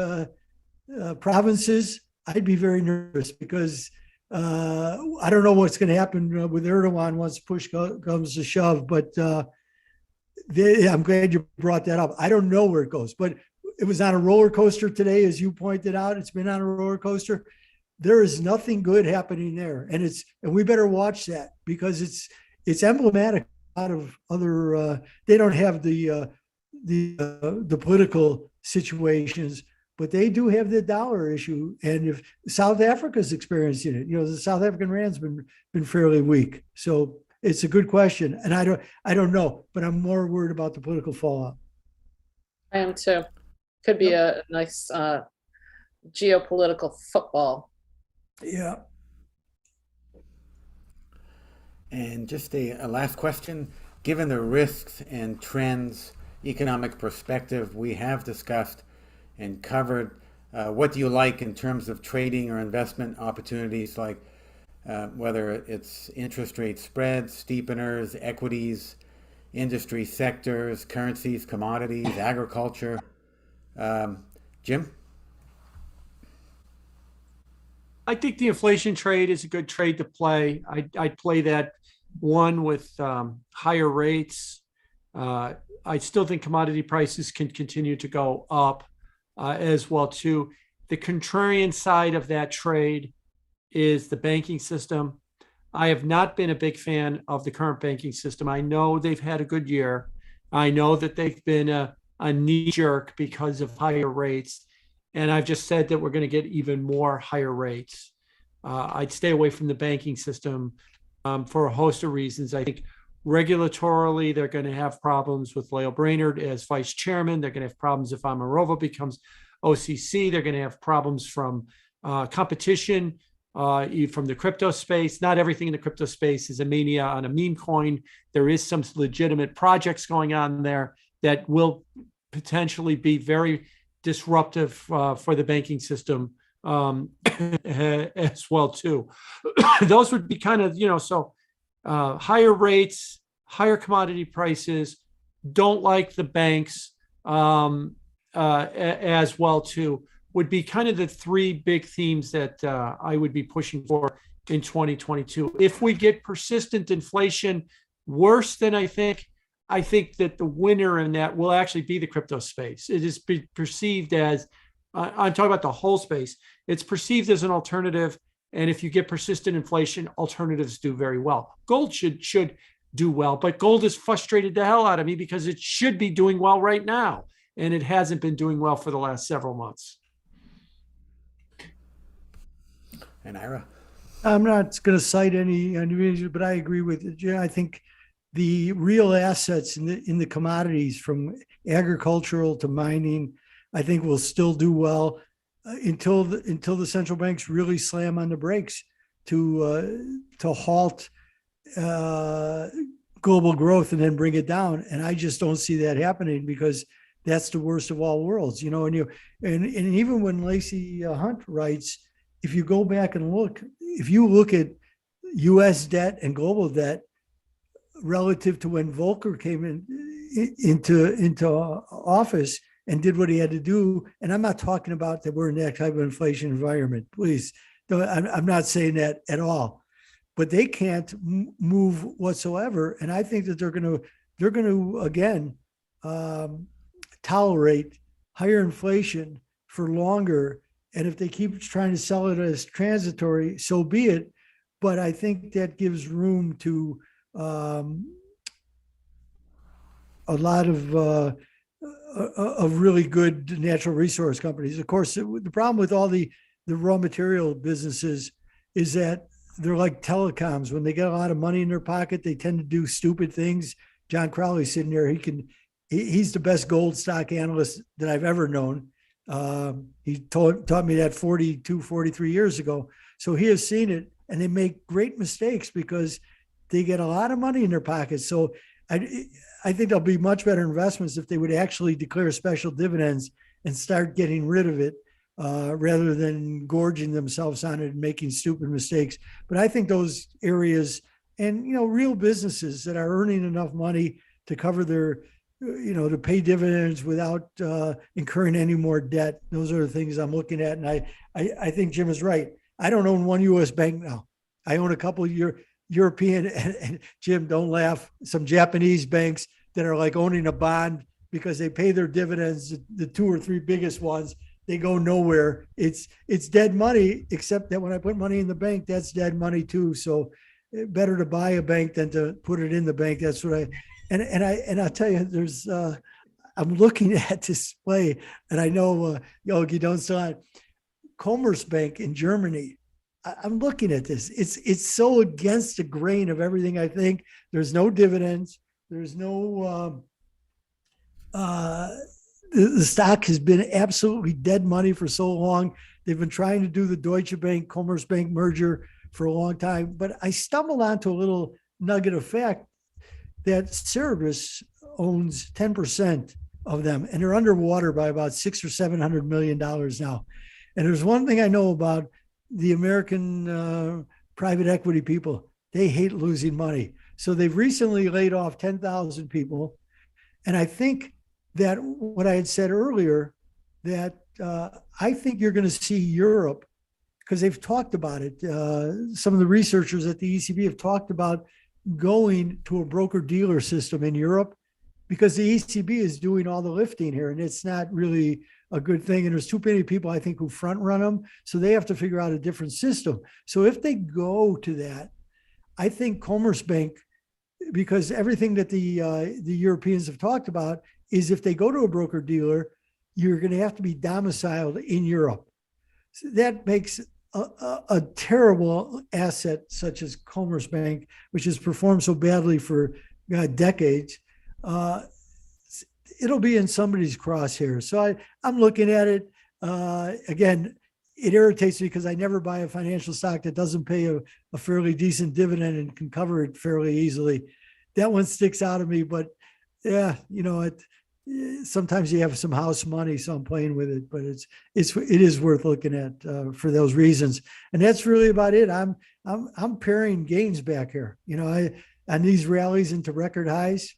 provinces. I'd be very nervous because I don't know what's going to happen with Erdogan once push comes to shove. But I'm glad you brought that up. I don't know where it goes, but it was on a roller coaster today, as you pointed out. It's been on a roller coaster. There is nothing good happening there, and we better watch that because it's emblematic out of other. They don't have the political situations, but they do have the dollar issue. And if South Africa's experiencing it, the South African rand's been fairly weak. So it's a good question, and I don't know, but I'm more worried about the political fallout. I am too. Could be a nice geopolitical football. Yeah. And just a last question. Given the risks and trends, economic perspective we have discussed and covered, what do you like in terms of trading or investment opportunities, like whether it's interest rate spreads, steepeners, equities, industry sectors, currencies, commodities, agriculture? Jim? I think the inflation trade is a good trade to play. I'd play that one with higher rates. I still think commodity prices can continue to go up as well too. The contrarian side of that trade is the banking system. I have not been a big fan of the current banking system. I know they've had a good year. I know that they've been a knee jerk because of higher rates. And I've just said that we're going to get even more higher rates. I'd stay away from the banking system for a host of reasons. I think regulatorily, they're going to have problems with Lael Brainerd as vice chairman. They're going to have problems if Amarova becomes OCC. They're going to have problems from competition from the crypto space. Not everything in the crypto space is a mania on a meme coin. There is some legitimate projects going on there that will potentially be very disruptive for the banking system as well too. Those would be kind of, higher rates, higher commodity prices, don't like the banks as well too, would be kind of the three big themes that I would be pushing for in 2022. If we get persistent inflation worse than I think that the winner in that will actually be the crypto space. It is perceived as, I'm talking about the whole space, it's perceived as an alternative. And if you get persistent inflation, alternatives do very well. Gold should do well, but gold has frustrated the hell out of me because it should be doing well right now. And it hasn't been doing well for the last several months. And Ira? I'm not going to cite any individual, but I agree with it. I think the real assets in the commodities, from agricultural to mining, I think will still do well until the central banks really slam on the brakes to halt global growth and then bring it down. And I just don't see that happening because that's the worst of all worlds, and even when Lacey Hunt writes, if you go back and if you look at U.S. debt and global debt relative to when Volcker came into office and did what he had to do, and I'm not talking about that we're in that type of inflation environment, please. I'm not saying that at all, but they can't move whatsoever, and I think that they're going to again tolerate higher inflation for longer. And if they keep trying to sell it as transitory, so be it. But I think that gives room to a lot of really good natural resource companies. Of course, the problem with all the raw material businesses is that they're like telecoms. When they get a lot of money in their pocket, they tend to do stupid things. John Crowley's sitting there. He's the best gold stock analyst that I've ever known. He taught me that 43 years ago. So he has seen it, and they make great mistakes because they get a lot of money in their pockets. So I think there'll be much better investments if they would actually declare special dividends and start getting rid of it rather than gorging themselves on it and making stupid mistakes. But I think those areas and, real businesses that are earning enough money to cover their, to pay dividends without incurring any more debt. Those are the things I'm looking at. And I think Jim is right. I don't own one U.S. bank now. I own a couple of European, and Jim, don't laugh, some Japanese banks that are like owning a bond because they pay their dividends, the 2 or 3 biggest ones, they go nowhere. It's dead money, except that when I put money in the bank, that's dead money too. So better to buy a bank than to put it in the bank. That's what and I'll tell you, there's I'm looking at display, and I know Yogi, don't sign Commerzbank in Germany. I'm looking at this. It's so against the grain of everything I think. There's no dividends. There's no the stock has been absolutely dead money for so long. They've been trying to do the Deutsche Bank Commerzbank merger for a long time, but I stumbled onto a little nugget of fact that Cerebras owns 10% of them, and they're underwater by about $600 or $700 million now. And there's one thing I know about the American private equity people: they hate losing money. So they've recently laid off 10,000 people, and I think that what I had said earlier, that I think you're going to see Europe, because they've talked about it. Some of the researchers at the ECB have talked about going to a broker-dealer system in Europe, because the ECB is doing all the lifting here, and it's not really a good thing. And there's too many people, I think, who front run them. So they have to figure out a different system. So if they go to that, I think Commerzbank, because everything that the Europeans have talked about is if they go to a broker-dealer, you're going to have to be domiciled in Europe. So that makes a terrible asset such as Commerzbank, which has performed so badly for decades. It'll be in somebody's crosshairs. So I'm looking at it. Again, it irritates me because I never buy a financial stock that doesn't pay a fairly decent dividend and can cover it fairly easily. That one sticks out of me, but yeah, sometimes you have some house money, so I'm playing with it, but it is worth looking at for those reasons. And that's really about it. I'm pairing gains back here. On these rallies into record highs.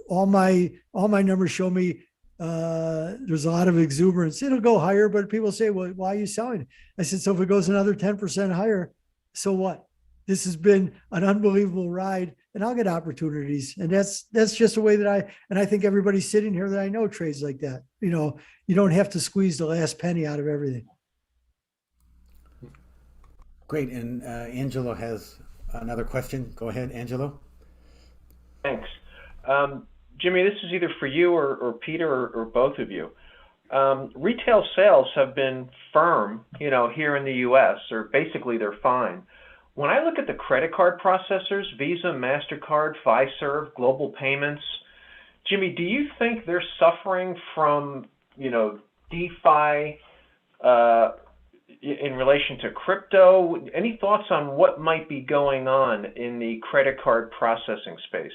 All my numbers show me there's a lot of exuberance. It'll go higher, but people say, well, why are you selling? I said, so if it goes another 10% higher, so what? This has been an unbelievable ride, and I'll get opportunities. And that's just the way that I think everybody sitting here that I know trades like that. You don't have to squeeze the last penny out of everything. Great. And Angelo has another question. Go ahead, Angelo. Thanks. Jimmy, this is either for you or Peter or both of you. Retail sales have been firm, here in the U.S., or basically they're fine. When I look at the credit card processors, Visa, MasterCard, Fiserv, Global Payments, Jimmy, do you think they're suffering from, DeFi in relation to crypto? Any thoughts on what might be going on in the credit card processing space?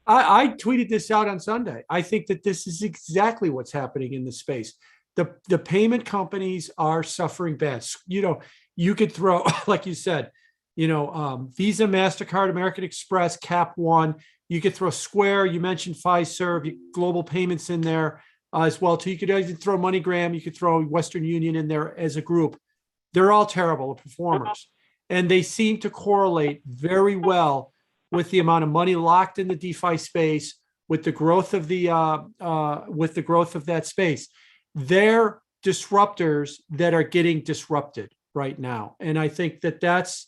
I tweeted this out on Sunday. I think that this is exactly what's happening in the space. The payment companies are suffering bad. You could throw, like you said, Visa, MasterCard, American Express, Cap One. You could throw Square. You mentioned Fiserv, Global Payments in there as well too. You could even throw MoneyGram. You could throw Western Union in there as a group. They're all terrible performers, and they seem to correlate very well with the amount of money locked in the DeFi space, with the growth of that space. They're disruptors that are getting disrupted right now, and I think that that's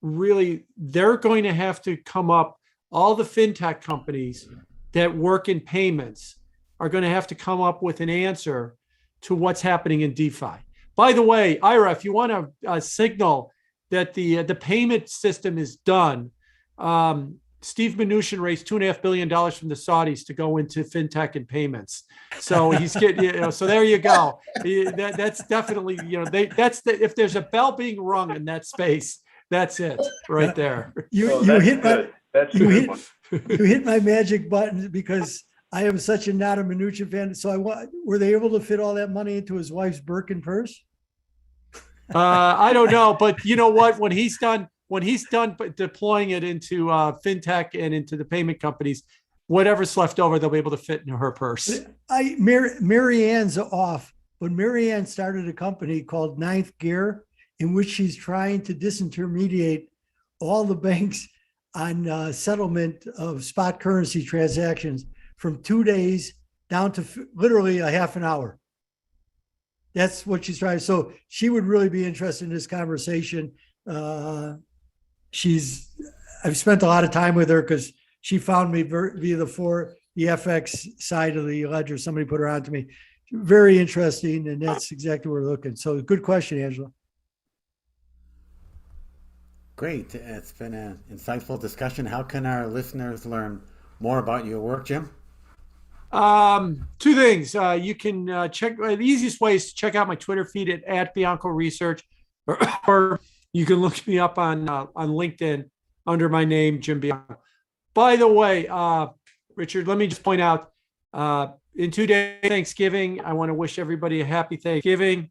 really, they're going to have to come up. All the fintech companies that work in payments are going to have to come up with an answer to what's happening in DeFi. By the way, Ira, if you want to signal that the payment system is done, Steve Mnuchin raised $2.5 billion from the Saudis to go into fintech and payments. So he's getting, so there you go. That's definitely, if there's a bell being rung in that space, that's it right there. You hit my magic button, because I am such a not a Mnuchin fan. So were they able to fit all that money into his wife's Birkin purse? I don't know, but you know what? When he's done when he's done deploying it into fintech and into the payment companies, whatever's left over, they'll be able to fit into her purse. Mary Ann's off, but Mary Ann started a company called Ninth Gear, in which she's trying to disintermediate all the banks on settlement of spot currency transactions from 2 days down to literally a half an hour. That's what she's trying. So she would really be interested in this conversation. I've spent a lot of time with her because she found me via the FX side of the ledger. Somebody put her on to me. Very interesting, and that's exactly where we're looking. So good question, Angela. Great. It's been an insightful discussion. How can our listeners learn more about your work, Jim? Two things. You can check, the easiest way is to check out my Twitter feed at Bianco Research, or you can look me up on LinkedIn under my name, Jim Bianco. By the way, Richard, let me just point out, in 2 days, Thanksgiving, I want to wish everybody a happy Thanksgiving.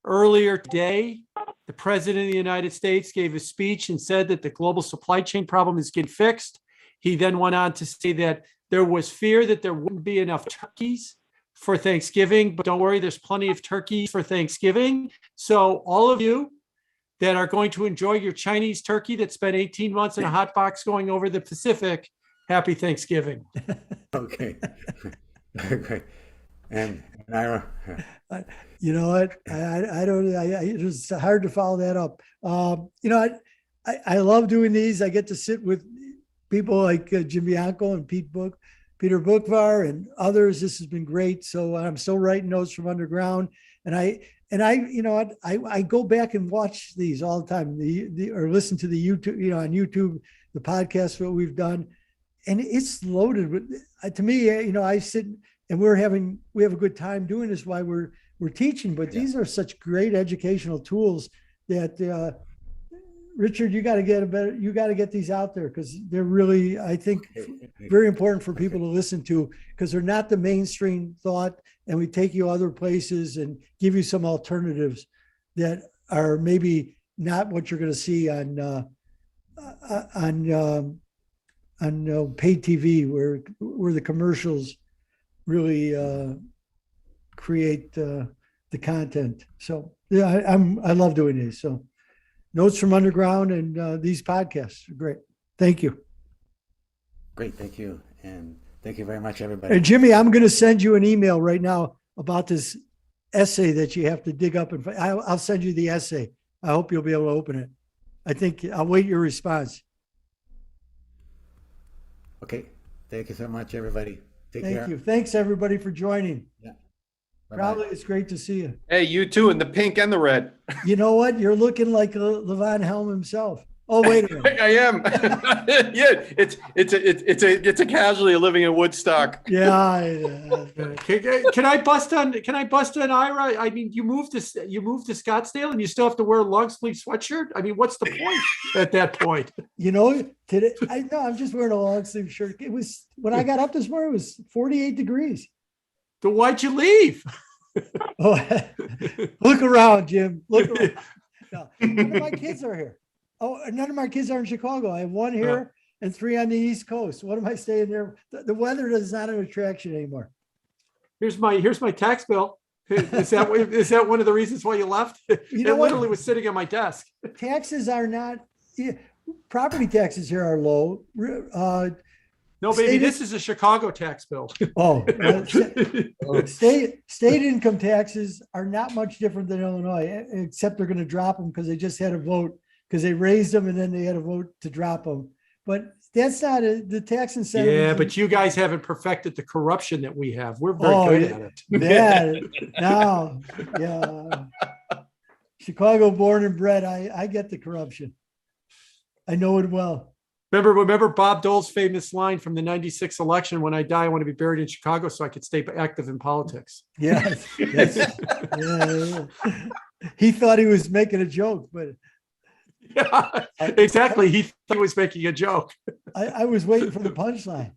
Earlier today, the President of the United States gave a speech and said that the global supply chain problem is getting fixed. He then went on to say that there was fear that there wouldn't be enough turkeys for Thanksgiving, but don't worry, there's plenty of turkeys for Thanksgiving. So all of you that are going to enjoy your Chinese turkey that spent 18 months in a hot box going over the Pacific, happy Thanksgiving. Okay. Great. And Ira? You know what? I don't. It's hard to follow that up. You know, I love doing these. I get to sit with people like Jim Bianco and Peter Bookvar and others. This has been great. So I'm still writing notes from underground, and I you know what? I go back and watch these all the time. Or listen to the YouTube, you know, on YouTube, the podcast what we've done, and it's loaded with. To me, you know, I sit and we have a good time doing this while we're teaching, but these are such great educational tools that Richard, you got to get these out there, because they're really, I think, very important for people to listen to, because they're not the mainstream thought, and we take you other places and give you some alternatives that are maybe not what you're going to see on paid TV, where the commercials really create the content. So yeah, I love doing these. So Notes from Underground and these podcasts are great. Thank you. Great, thank you, and thank you very much, everybody. And Jimmy, I'm going to send you an email right now about this essay that you have to dig up, and I'll send you the essay. I hope you'll be able to open it. I think I'll wait your response. Okay, thank you so much, everybody. Take care. Thank you. Thanks, everybody, for joining. Yeah. Probably it's great to see you. Hey, you too, in the pink and the red. You know what? You're looking like Levon Helm himself. Oh, wait a minute. I am. Yeah, it's a casualty of living in Woodstock. Yeah. Can I bust on Ira? I mean, you moved to Scottsdale and you still have to wear a long sleeve sweatshirt. I mean, what's the point at that point? You know, today I'm just wearing a long sleeve shirt. It was, when I got up this morning, it was 48 degrees. Then why'd you leave? Oh, look around, Jim. Look around. No, none of my kids are here. Oh, none of my kids are in Chicago. I have one here and 3 on the East Coast. What am I staying there? The weather is not an attraction anymore. Here's my tax bill. Is that one of the reasons why you left? You know it literally was sitting on my desk. Taxes are not. Property taxes here are low. No, baby, this is a Chicago tax bill. Oh, state income taxes are not much different than Illinois, except they're going to drop them because they just had a vote, because they raised them and then they had a vote to drop them. But that's not the tax incentive. Yeah, but you guys haven't perfected the corruption that we have. We're very good at it. Yeah. Chicago born and bred. I get the corruption. I know it well. Remember Bob Dole's famous line from the 96 election, "When I die, I want to be buried in Chicago so I could stay active in politics." Yeah. He thought he was making a joke, but yeah, exactly. He thought he was making a joke. I was waiting for the punchline.